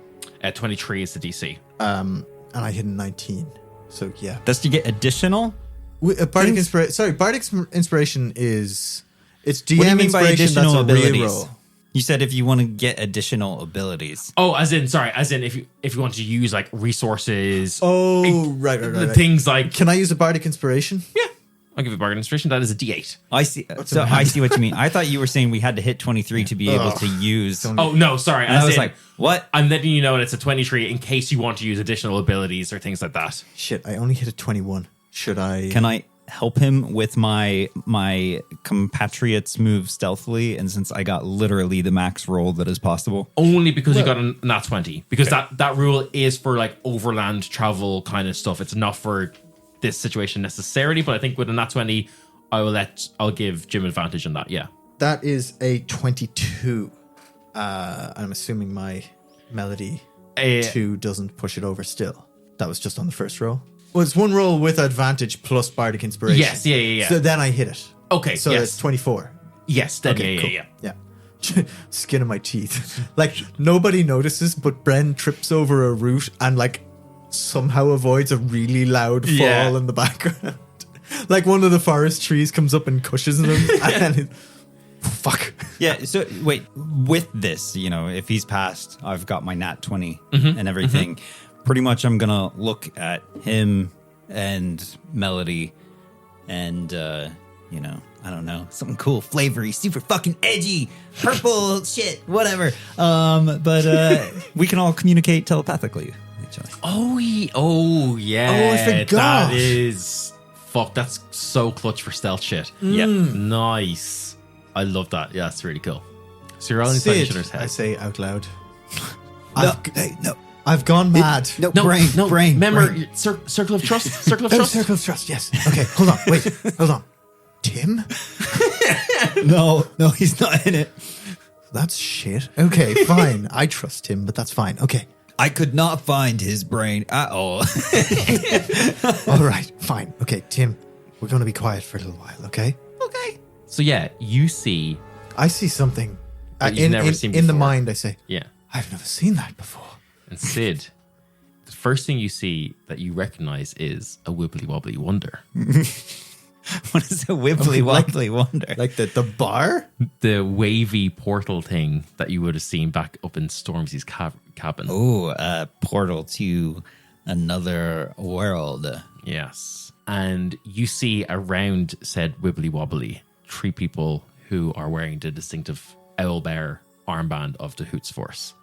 23 is the DC. And I hit a 19. So yeah. Does you get additional? Bardic inspiration. Sorry, Bardic inspiration is it's DM What do you mean by inspiration. additional That's a abilities? reroll. You said if you want to get additional abilities. Oh, as in if you want to use like resources. Oh, right. Things like Can I use a Bardic inspiration? yeah. I'll give you bardic inspiration. That is a D8. I see. So I see what you mean. I thought you were saying we had to hit 23 to be able to use. Oh no, sorry. And I was like, what? I'm letting you know that it's a 23 in case you want to use additional abilities or things like that. Shit, I only hit a 21. Should I? Can I? help him with my compatriots move stealthily, and since I got literally the max roll that is possible. Only because you got a nat 20. Because that rule is for like overland travel kind of stuff. It's not for this situation necessarily, but I think with a nat 20, I'll give Jim advantage on that. Yeah. That is a 22. I'm assuming my melody 2 doesn't push it over still. That was just on the first roll. Well, it's one roll with advantage plus bardic inspiration. Yes, yeah. So then I hit it. Okay, So yes. it's 24. Yes, then Okay, yeah. Skin of my teeth. Like, nobody notices, but Bren trips over a root and, like, somehow avoids a really loud fall in the background. Like, one of the forest trees comes up and cushions him, and it, fuck. Yeah, so wait, with this, if he's passed, I've got my nat 20 and everything. Pretty much I'm going to look at him and Melody and, I don't know, something cool, flavory, super fucking edgy, purple shit, whatever. But we can all communicate telepathically with each other. Oh, yeah. Oh, I forgot. That is... Fuck, that's so clutch for stealth shit. Yeah. Nice. I love that. Yeah, that's really cool. So you're all inside each other's I heads. say out loud. No. I've gone mad. Brain. Remember, brain. circle of trust. Circle of Oh, trust. circle of trust, yes. Okay, hold on. Wait, hold on. Tim? No, he's not in it. That's shit. Okay, fine. I trust him, but that's fine. Okay. I could not find his brain at all. All right, fine. Okay, Tim, we're going to be quiet for a little while, okay? Okay. So yeah, you see. I see something. That you've never seen in the before. mind, I say, Yeah. I've never seen that before. And Sid, the first thing you see that you recognize is a wibbly wobbly wonder. What is a wibbly wobbly wonder? Like the bar? The wavy portal thing that you would have seen back up in Stormzy's cabin. Oh, a portal to another world. Yes. And you see around said wibbly wobbly 3 people who are wearing the distinctive owlbear armband of the Hoots Force.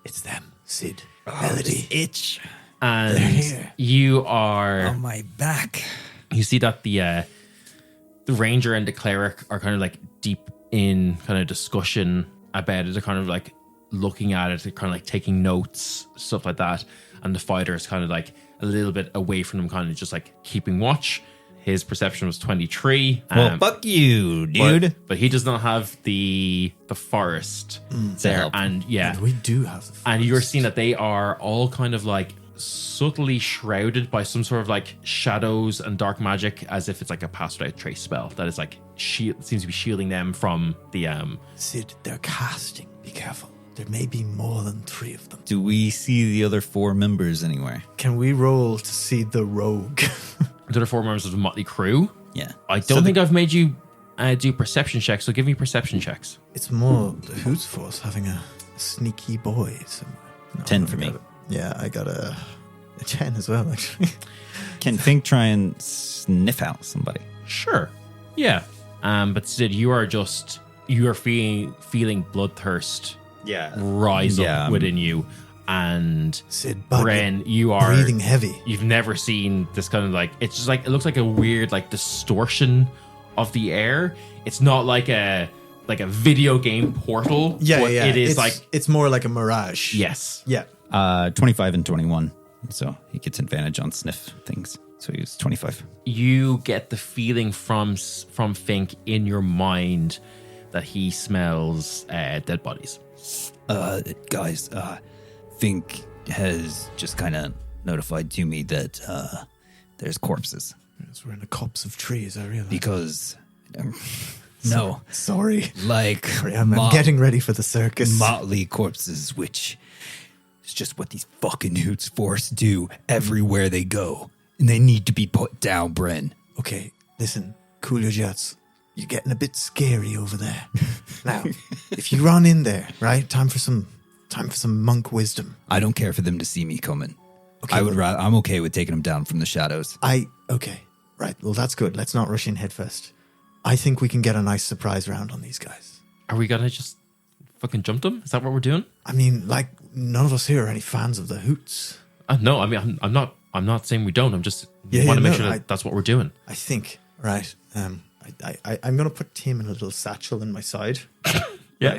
It's them, Sid, Melody. Itch And here. you are... on my back. You see that the ranger and the cleric are kind of like deep in kind of discussion about it. They're kind of like looking at it, they're kind of like taking notes, stuff like that. And the fighter is kind of like a little bit away from them, kind of just like keeping watch. His perception was 23. Well, fuck you, dude. But he does not have the forest there. help. And yeah, And we do have the and you're seeing that they are all kind of like subtly shrouded by some sort of like shadows and dark magic, as if it's like a pass without trace spell that is like seems to be shielding them from the Sid, they're casting. Be careful. There may be more than 3 of them. Do we see the other 4 members anywhere? Can we roll to see the rogue? the other 4 members of the motley crew. Yeah. I don't think I've made you do perception checks, so give me perception checks. It's more the Hoots Force having a sneaky boy somewhere. No, 10 I for me. got it. Yeah, I got a 10 as well, actually. Can Fink try and sniff out somebody? Sure. Yeah. But Sid, you are feeling bloodthirst Yeah. rise Yeah, up within you. And Sid, bug, Bren, you are breathing heavy. You've never seen this kind of like, it's just like, it looks like a weird like distortion of the air. It's not like a video game portal. Yeah, but yeah. It is it's more like a mirage. yes. Yeah. 25 and 21. So he gets advantage on sniff things. So he was 25. You get the feeling from Fink in your mind that he smells dead bodies. Guys, Fink has just kind of notified to me that there's corpses Yes, we're in the copse of trees, I realize. because no, Sorry. like I'm getting ready for the circus. motley corpses, which is just what these fucking Hoots Force do everywhere they go, and they need to be put down, Bren. Okay, listen, cool your jets. You're getting a bit scary over there. Now, if you run in there, right? Time for some monk wisdom. I don't care for them to see me coming. Okay, I would rather. I'm okay with taking them down from the shadows. Okay. Right. Well, that's good. Let's not rush in headfirst. I think we can get a nice surprise round on these guys. Are we gonna just fucking jump them? Is that what we're doing? I mean, like, none of us here are any fans of the Hoots. No, I mean I'm not I'm not saying we don't. I'm just Yeah, want to make no, sure that that's what we're doing. I think, right. I'm going to put Tim in a little satchel in my side. Yeah.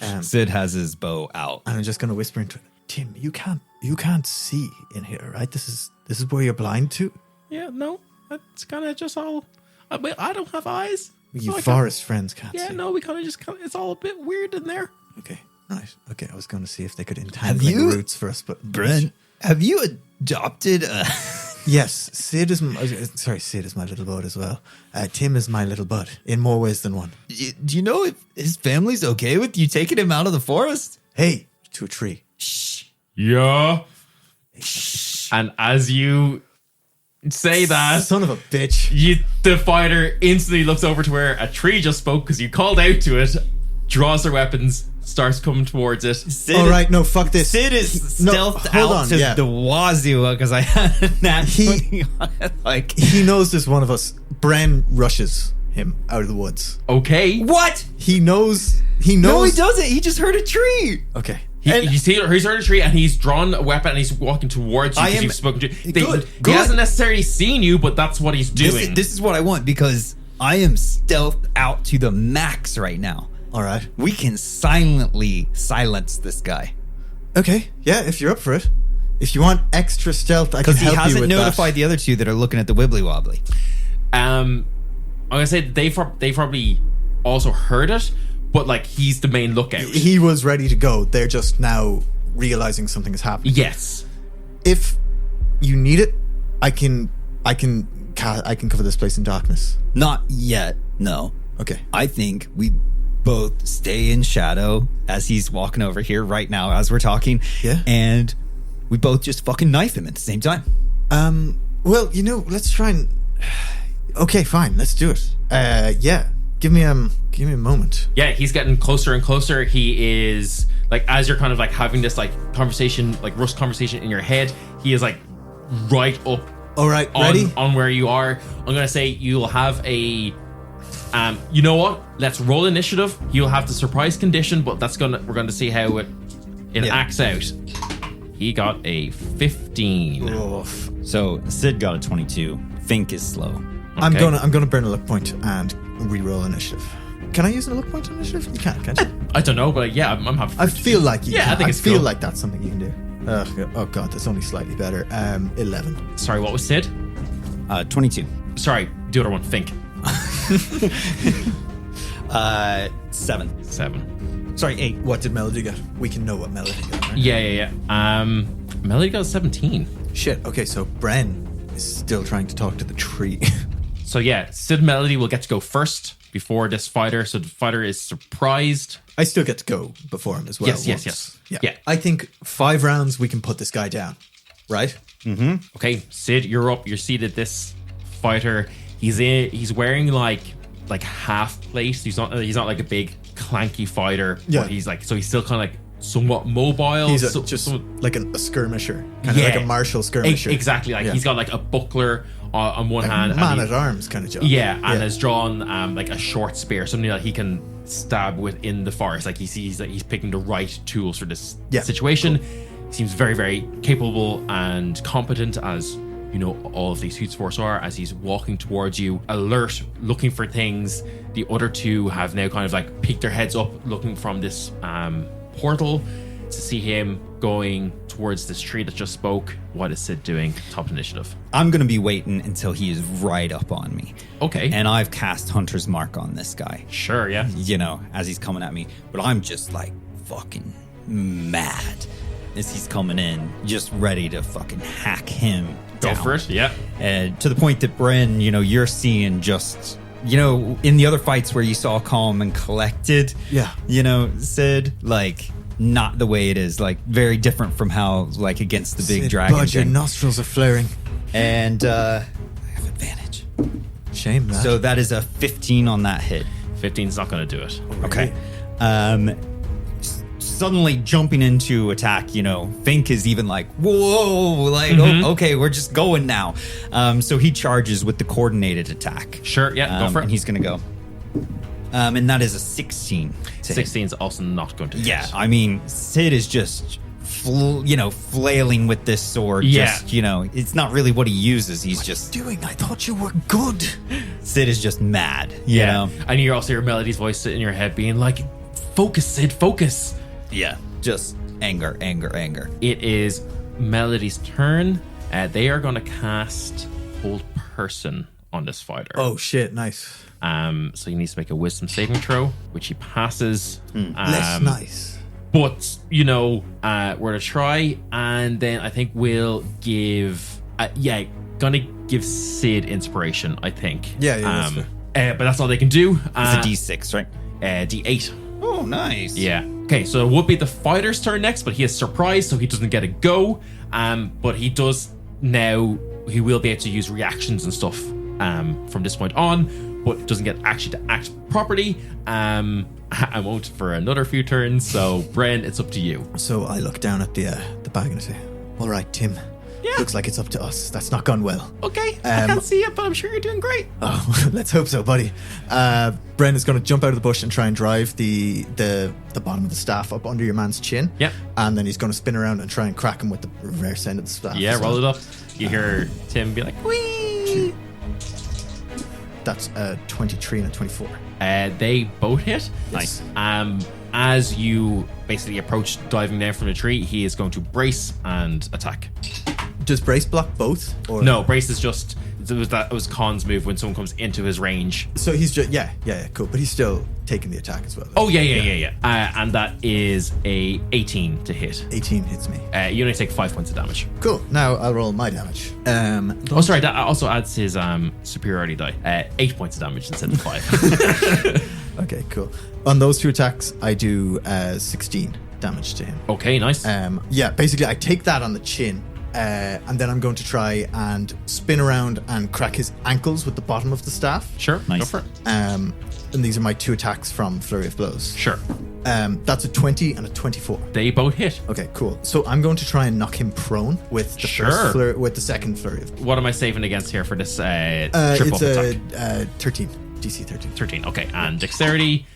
Right? Sid has his bow out. And I'm just going to whisper into it, Tim, you can't see in here, right? This is where you're blind to. Yeah, no. That's kind of just all... I don't have eyes. You so I forest friends can't Yeah, see. no, we kind of just... It's all a bit weird in there. Okay, right. Okay, I was going to see if they could entangle the you- roots for us, but... Brent, have you adopted a... Yes, Sid is my little bud as well. Tim is my little bud in more ways than one. Do you know if his family's okay with you taking him out of the forest? Hey, to a tree. Yeah. And as you say that, Son of a bitch. the fighter instantly looks over to where a tree just spoke because you called out to it, draws their weapons, starts coming towards it. Sid, All right, no, fuck this. Sid is stealthed hold out on, to yeah. the wazoo because I had a nat He- 20 on it. Like, He knows there's one of us. Bren rushes him out of the woods. Okay. what? He knows. No, he doesn't. He just heard a tree. Okay. He's heard a tree and he's drawn a weapon and he's walking towards you I because am- you've spoken to. Good, He good. hasn't necessarily seen you, but that's what he's doing. This is what I want because I am stealthed out to the max right now. All right. We can silently silence this guy Okay. Yeah, if you're up for it. If you want extra stealth, I can because he help you hasn't with notified the other two that are looking at the wibbly wobbly. I'm gonna say they probably also heard it, but like he's the main lookout. that. He was ready to go. They're just now realizing something has happened. Yes. If you need it, I can cover this place in darkness. Not yet. No. Okay. I think we both stay in shadow as he's walking over here right now as we're talking. Yeah. And we both just fucking knife him at the same time. Well, let's try and. Okay, fine. Let's do it. Yeah. Give me a moment. Yeah, he's getting closer and closer. He is like, as you're kind of like having this like conversation, like Rust conversation in your head, he is like right up All right. on, Ready? on where you are. I'm gonna say you'll have a you know what? Let's roll initiative. You'll have the surprise condition, but we're gonna see how it acts out. He got a 15. Oof. So Sid got a 22. Fink is slow. I'm Okay. gonna burn a luck point and re-roll initiative. Can I use a luck point on initiative? You can't you? I don't know, but yeah, I'm happy. I feel like you Yeah, can. I think it's feel cool. like that's something you can do. Oh god, that's only slightly better. 11. Sorry, what was Sid? 22. Sorry, the other one, Fink. 7. 7. Sorry, 8. What did Melody get? We can know what Melody got, right? Yeah. Melody got a 17. Shit. Okay, so Bren is still trying to talk to the tree. So yeah, Sid and Melody will get to go first before this fighter. So the fighter is surprised. I still get to go before him as well. Yes. Yeah. I think 5 rounds we can put this guy down, right? Okay, Sid, you're up. You're seated. This fighter, he's wearing like half plate. He's not like a big clanky fighter. Yeah. But he's still kind of like somewhat mobile. He's just like a skirmisher, kind of like a martial skirmisher. Exactly. Like Yeah. he's got like a buckler on one hand. and man he- at arms kind of job. Yeah, and has drawn like a short spear, something that he can stab within the forest. Like he sees that he's picking the right tools for this Yeah, situation. Seems very, very capable and competent, as you know all of these Hoots Force are. As he's walking towards you, alert, looking for things. The other two have now kind of like peeked their heads up, looking from this portal to see him going towards this tree that just spoke. What is Sid doing? Top initiative. I'm going to be waiting until he is right up on me. Okay. And I've cast Hunter's Mark on this guy, Sure, yeah. as he's coming at me. But I'm just like fucking mad as he's coming in, just ready to fucking hack him Go down. for it, yeah. And to the point that Bren, you're seeing just, in the other fights where you saw calm and collected, Yeah. Sid, like, not the way it is, like, very different from how, like, against the big dragon Bud, your thing. nostrils are flaring. And I have advantage. Shame that. So that is a 15 on that hit. 15's not going to do it. Okay. Suddenly jumping into attack, Fink is even like, whoa, like, oh, okay, we're just going now. So he charges with the coordinated attack. Sure, yeah, go for it. And he's going to go. And that is a 16 to hit. 16's also not going to hit. Yeah, I mean, Sid is just flailing with this sword. Yeah. Just, it's not really what he uses. He's just Doing? I thought you were good. Sid is just mad. You know? And you also hear Melody's voice in your head being like, focus, Sid, focus. Yeah. Just anger. It is Melody's turn. They are going to cast Hold Person on this fighter. Oh shit! Nice. So he needs to make a wisdom saving throw, which he passes. Less nice. But, we're going to try. And then I think we'll give... gonna give Sid inspiration, I think. Yeah, that's fair. But that's all they can do. It's a D6, right? D8. Oh, nice. Yeah. Okay, so it would be the fighter's turn next, but he is surprised, so he doesn't get a go. But he does now. He will be able to use reactions and stuff from this point on, but doesn't get actually to act properly. I won't for another few turns. So, Bren, it's up to you. So I look down at the bag and I say, "All right, Tim. Yeah. Looks like it's up to us. That's not gone well." Okay, I can't see it, but I'm sure you're doing great. Oh, let's hope so, buddy. Bren is going to jump out of the bush and try and drive the bottom of the staff up under your man's chin. Yep. And then he's going to spin around and try and crack him with the reverse end of the staff. Yeah, as roll well. it up. You hear Tim be like, "Wee!" That's a 23 and a 24. They both hit. Nice. As you basically approach diving down from the tree, he is going to brace and attack. Does brace block both? Or? No, brace is just it was Khan's move when someone comes into his range. So he's just yeah, cool. But he's still taking the attack as well. Oh yeah. And that is a 18 to hit. 18 hits me. You only take 5 points of damage. Cool. Now I'll roll my damage. Oh, sorry. That also adds his superiority die. 8 points of damage instead of 5. Okay, cool. On those two attacks, I do 16 damage to him. Okay, nice. Yeah, basically I take that on the chin, and then I'm going to try and spin around and crack his ankles with the bottom of the staff. Sure, Nice. go for it. And these are my two attacks from Flurry of Blows. Sure. That's a 20 and a 24. They both hit. Okay, cool. So I'm going to try and knock him prone with the Sure. with the second Flurry of Blows. What am I saving against here for this triple It's attack? 13. DC 13. 13. Okay, and dexterity.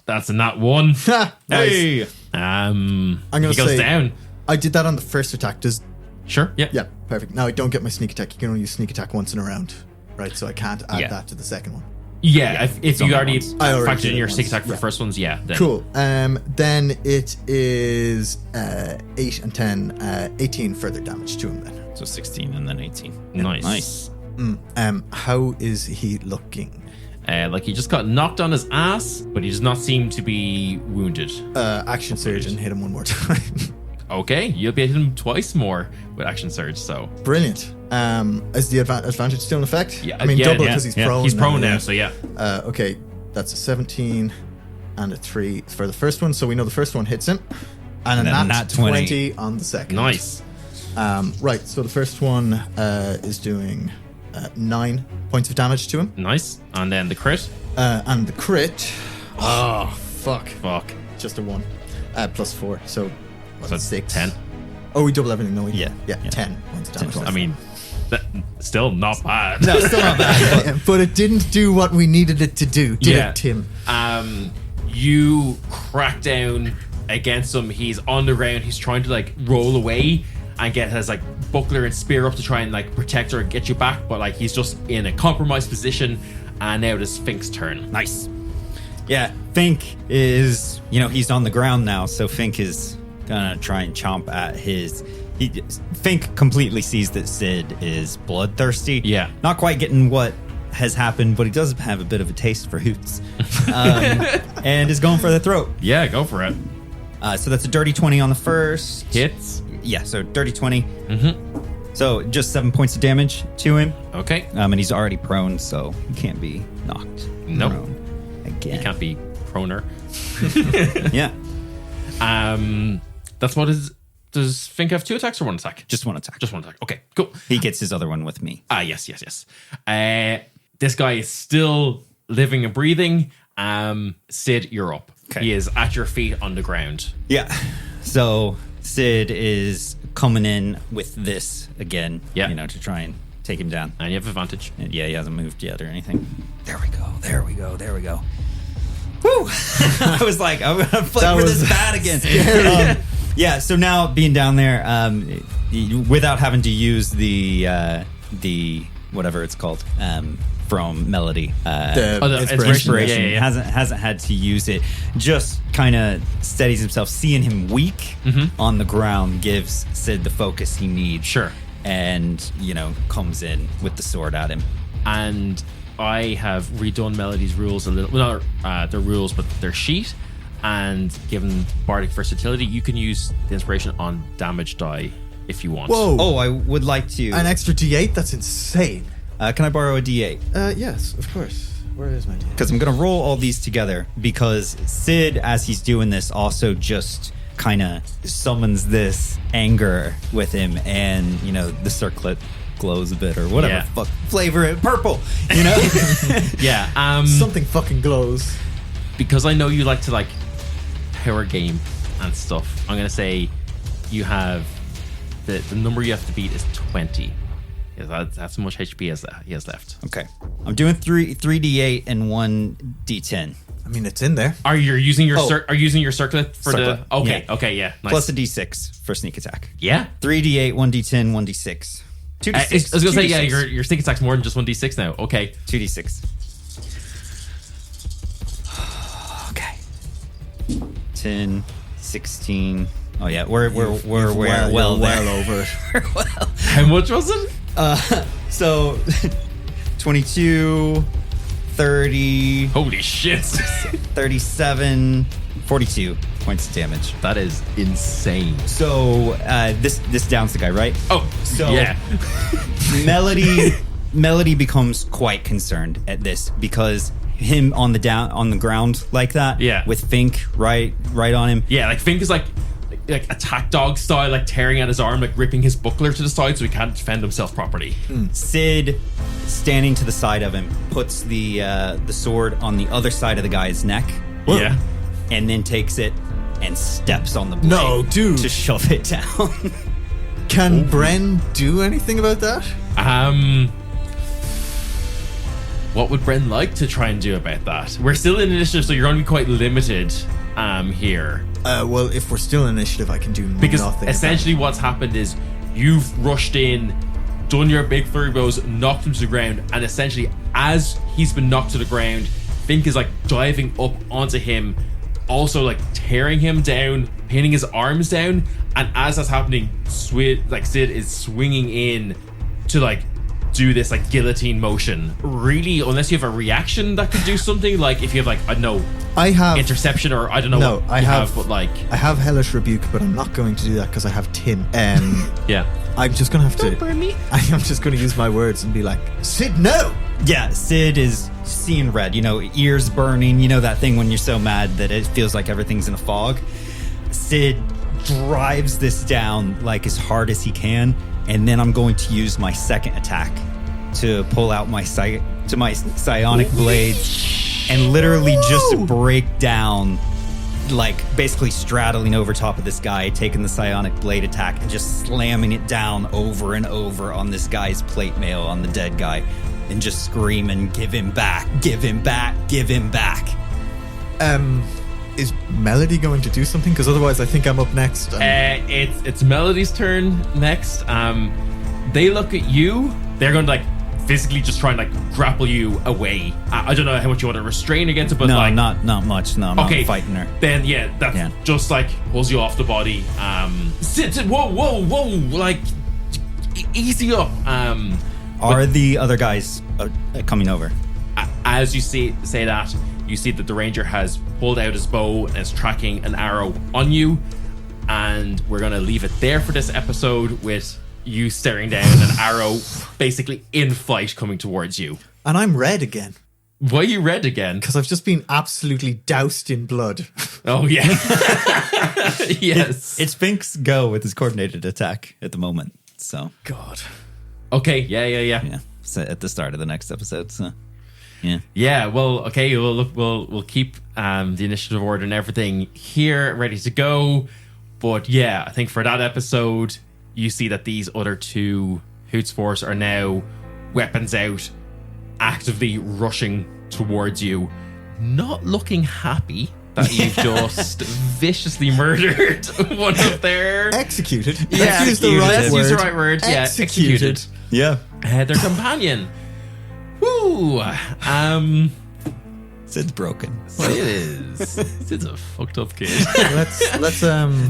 That's a nat 1. Nice. Hey. I'm going he to goes say down. I did that on the first attack. Does Sure. Yeah. Yeah, perfect. Now I don't get my sneak attack. You can only use sneak attack once in a round, right? So I can't add Yeah. that to the second one. Yeah. If you on already that I already factored did in it your once. sneak attack for Yeah. the first ones, yeah. Then. Cool. Then it is 8 and 10, 18 further damage to him then. So 16 and then 18. Nice. How is he looking? Like he just got knocked on his ass, but he does not seem to be wounded. Action surge and hit him one more time. Okay, you'll be hitting him twice more with action surge. So Brilliant. Is the advantage still in effect? Yeah, I mean, yeah, double yeah, because he's yeah. prone. he's prone yeah. now. So yeah. Okay, that's a 17 and a 3 for the first one. So we know the first one hits him. And then a a nat nat 20. 20 on the second. Nice. Right, so the first one is doing 9 points of damage to him. Nice. And then the crit. And the crit, Oh, fuck, just a 1. Plus 4, so what's so 6? 10. Oh, we double everything, no? We, Yeah. 10 points of damage. I mean, that, still not bad. No, still not bad. Yeah, but it didn't do what we needed it to do, did Yeah. it, Tim? You crack down against him. He's on the ground. He's trying to like roll away and get his like buckler and spear up to try and like protect or get you back, but like he's just in a compromised position. And now it is Fink's turn. Nice. Yeah, Fink is, he's on the ground now, so Fink is gonna try and chomp at his. Fink completely sees that Sid is bloodthirsty. Yeah. Not quite getting what has happened, but he does have a bit of a taste for hoots. And is going for the throat. Yeah, go for it. So that's a dirty 20 on the first. Hits. Yeah, so dirty 20. Mm-hmm. So just 7 points of damage to him. Okay. And he's already prone, so he can't be knocked Nope. prone again. You can't be proner. Yeah, That's what is. Does Fink have 2 attacks or 1 attack? just one attack. Just 1 attack. Okay, cool. He gets his other one with me. Yes. This guy is still living and breathing. Sid, you're up. Okay. He is at your feet on the ground. Yeah. So Sid is coming in with this again. Yeah. To try and take him down. And you have advantage. And yeah, he hasn't moved yet or anything. There we go. Woo! I was like, I'm gonna play That for was this bad again. Yeah, so now being down there, without having to use the whatever it's called from Melody, The inspiration. Yeah. Hasn't had to use it. Just kind of steadies himself, seeing him weak on the ground, gives Sid the focus he needs. Sure. And comes in with the sword at him. And I have redone Melody's rules a little. Well, not their rules, but their sheet. And given Bardic Versatility, you can use the inspiration on damage die if you want. Whoa. Oh, I would like to. An extra D8? That's insane. Can I borrow a D8? Yes, of course. Where is my D8? Because I'm going to roll all these together. Because Sid, as he's doing this, also just kind of summons this anger with him, and the circlet glows a bit or whatever. Yeah. Fuck flavor it purple. Yeah. Something fucking glows. Because I know you like to power game and stuff, I'm gonna say you have the number you have to beat is 20. Yeah, that's how much HP he has left. Okay, I'm doing 3d8 and 1d10 I mean, it's in there. Are you using your Oh. are you using your circlet for Circlet, the? Okay, yeah. okay, yeah, nice. plus a d6 for sneak attack. Yeah. 3d8, 1d10, 1d6. 2d6. I was gonna say, yeah, 2d6. your sneak attack's more than just 1d6 now. Okay. 2d6. Okay. 10, 16. Oh yeah, we're well over it. How much was it? So 22, 30, Holy shit. 37, 42 points of damage. That is insane. So this downs the guy, right? Oh, So- yeah. Melody becomes quite concerned at this because him on the ground like that, Yeah. with Fink right on him. Yeah, Fink is like attack dog style, tearing at his arm, ripping his buckler to the side so he can't defend himself properly. Sid, standing to the side of him, puts the sword on the other side of the guy's neck. Yeah. And then takes it and steps on the blade. No, dude. To shove it down. Can Bren do anything about that? What would Bren like to try and do about that? We're still in initiative, so you're going to be quite limited here. Well, if we're still in initiative, I can do Because nothing. essentially what's happened is you've rushed in, done your big flurry blows, knocked him to the ground, and essentially as he's been knocked to the ground, Fink is diving up onto him, also tearing him down, pinning his arms down, and as that's happening, Sid is swinging in to do this guillotine motion. Really, unless you have a reaction that could do something, if you have I don't know, I have interception, or I don't know No, what I you have- but I have Hellish Rebuke, but I'm not going to do that because I have Tim. yeah. I'm just gonna have to. Don't burn me. I am just gonna use my words and be like, Sid, no. Yeah, Sid is seeing red, ears burning, that thing when you're so mad that it feels like everything's in a fog. Sid drives this down as hard as he can, and then I'm going to use my second attack to pull out my psionic blade and literally just break down, basically straddling over top of this guy, taking the psionic blade attack and just slamming it down over and over on this guy's plate mail on the dead guy, and just screaming, "Give him back! Give him back! Give him back!" Is Melody going to do something? Because otherwise, I think I'm up next. It's Melody's turn next. They look at you. They're going to physically just try and grapple you away. I don't know how much you want to restrain against it, but No, not much. No, I'm okay, not fighting her. Then that's Yeah. just pulls you off the body. Sit, whoa, easy up. Are the other guys coming over? As you say that, you see that the ranger has pulled out his bow and is tracking an arrow on you, and we're gonna leave it there for this episode with you staring down an arrow basically in flight coming towards you. And I'm red again Why are you red again? because I've just been absolutely doused in blood. Oh yeah. Yes. It's Fink's go with his coordinated attack at the moment. So God. Okay, yeah. yeah, so at the start of the next episode. So yeah. Yeah, well, okay, we'll keep the initiative order and everything here ready to go. But yeah, I think for that episode, you see that these other two Hoots Force are now weapons out, actively rushing towards you, not looking happy. that you've just viciously murdered one of their Executed. Yeah, Let's use the right let's word. use the right word. Yeah, executed. Yeah. Their companion. Woo. Sid's broken. Well, it is. Sid's a fucked up kid. Let's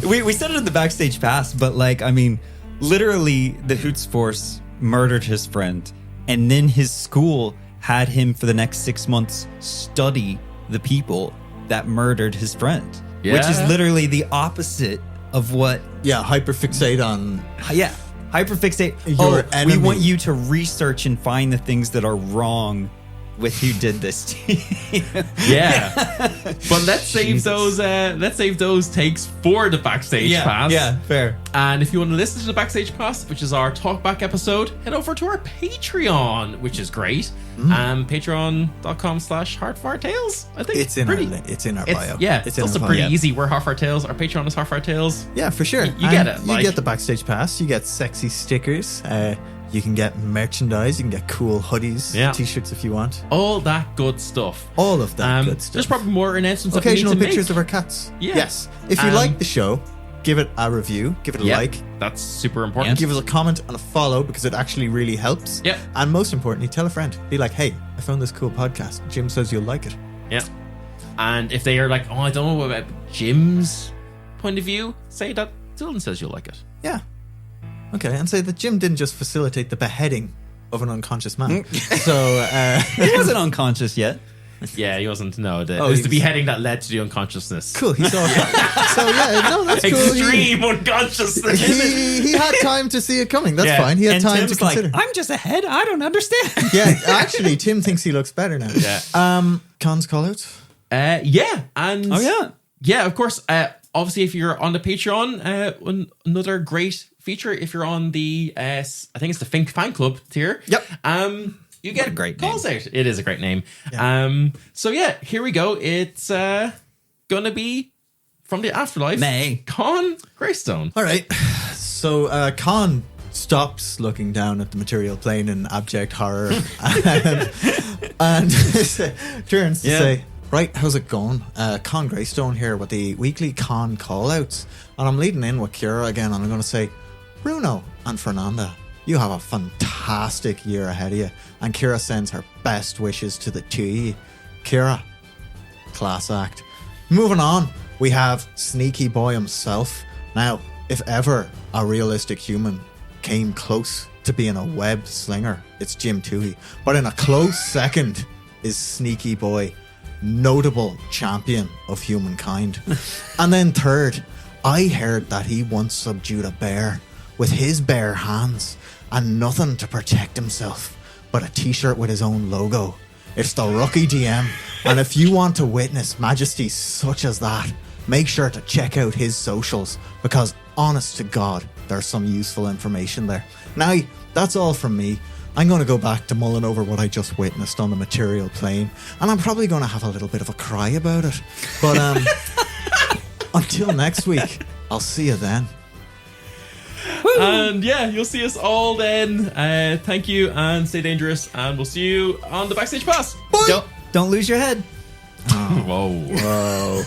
We said it in the backstage pass, but like, I mean, literally the Hoots Force murdered his friend, and then his school had him for the next 6 months study the people that murdered his friend, which is Yeah. literally the opposite of what, hyperfixate on hyperfixate. Your We enemy. want you to research and find the things that are wrong with who did this to you. Yeah. But let's save those takes for the backstage pass. fair. And if you want to listen to the backstage pass, which is our talkback episode, head over to our Patreon, which is great. Patreon.com/HeartFireTales. I think it's in our bio. Yeah, it's it's also our pretty bio. easy. We're Half Our Tales. Our Patreon is Half Our Tales. Yeah, for sure. You get it, You like- get the backstage pass. You get sexy stickers. You can get merchandise. You can get cool hoodies, Yeah. t-shirts if you want. All that good stuff. All of that good stuff. There's probably more announcements. Occasional that we need to pictures make. of our cats. Yeah. Yes. If you like the show, give it a review. Give it a Yeah, like. that's super important. Give us a comment and a follow because it actually really helps. Yep. And most importantly, tell a friend. Be like, hey, I found this cool podcast. Jim says you'll like it. Yeah. And if they are like, oh, I don't know about Jim's point of view, say that Dylan says you'll like it. Yeah. Okay. And say that Jim didn't just facilitate the beheading of an unconscious man. So, He wasn't unconscious yet. Yeah, he wasn't. No, it Oh, was the he's- beheading that led to the unconsciousness. cool. He saw it. So, yeah, no, that's cool. Extreme unconsciousness. He had time to see it coming. That's Yeah. fine. He had And time Tim's to consider. like, I'm just ahead. I don't understand. Yeah, actually, Tim thinks he looks better now. Yeah. Cons callouts? Yeah, and yeah. of course. Obviously, if you're on the Patreon, another great feature. If you're on the, I think it's the Fink Fan Club tier. Yep. You get a great calls out. It is a great name. Yeah. So yeah, here we go. It's gonna be from the afterlife. May. Con Greystone. All right. So Khan stops looking down at the material plane in abject horror and turns to say, right, how's it going? Con Greystone here with the weekly Con callouts. And I'm leading in with Kira again, and I'm going to say, Bruno and Fernanda, you have a fantastic year ahead of you. And Kira sends her best wishes to the two of you. Kira, class act. Moving on, we have Sneaky Boy himself. Now, if ever a realistic human came close to being a web slinger, it's Jim Toohey. But in a close second is Sneaky Boy, notable champion of humankind. And then third, I heard that he once subdued a bear with his bare hands and nothing to protect himself but a t-shirt with his own logo. It's the Rookie DM. And if you want to witness majesty such as that, make sure to check out his socials because honest to God, there's some useful information there. Now, that's all from me. I'm going to go back to mulling over what I just witnessed on the material plane, and I'm probably going to have a little bit of a cry about it. But until next week, I'll see you then. And yeah, you'll see us all then. Thank you and stay dangerous, and we'll see you on the backstage pass. Don't lose your head. Whoa. Whoa.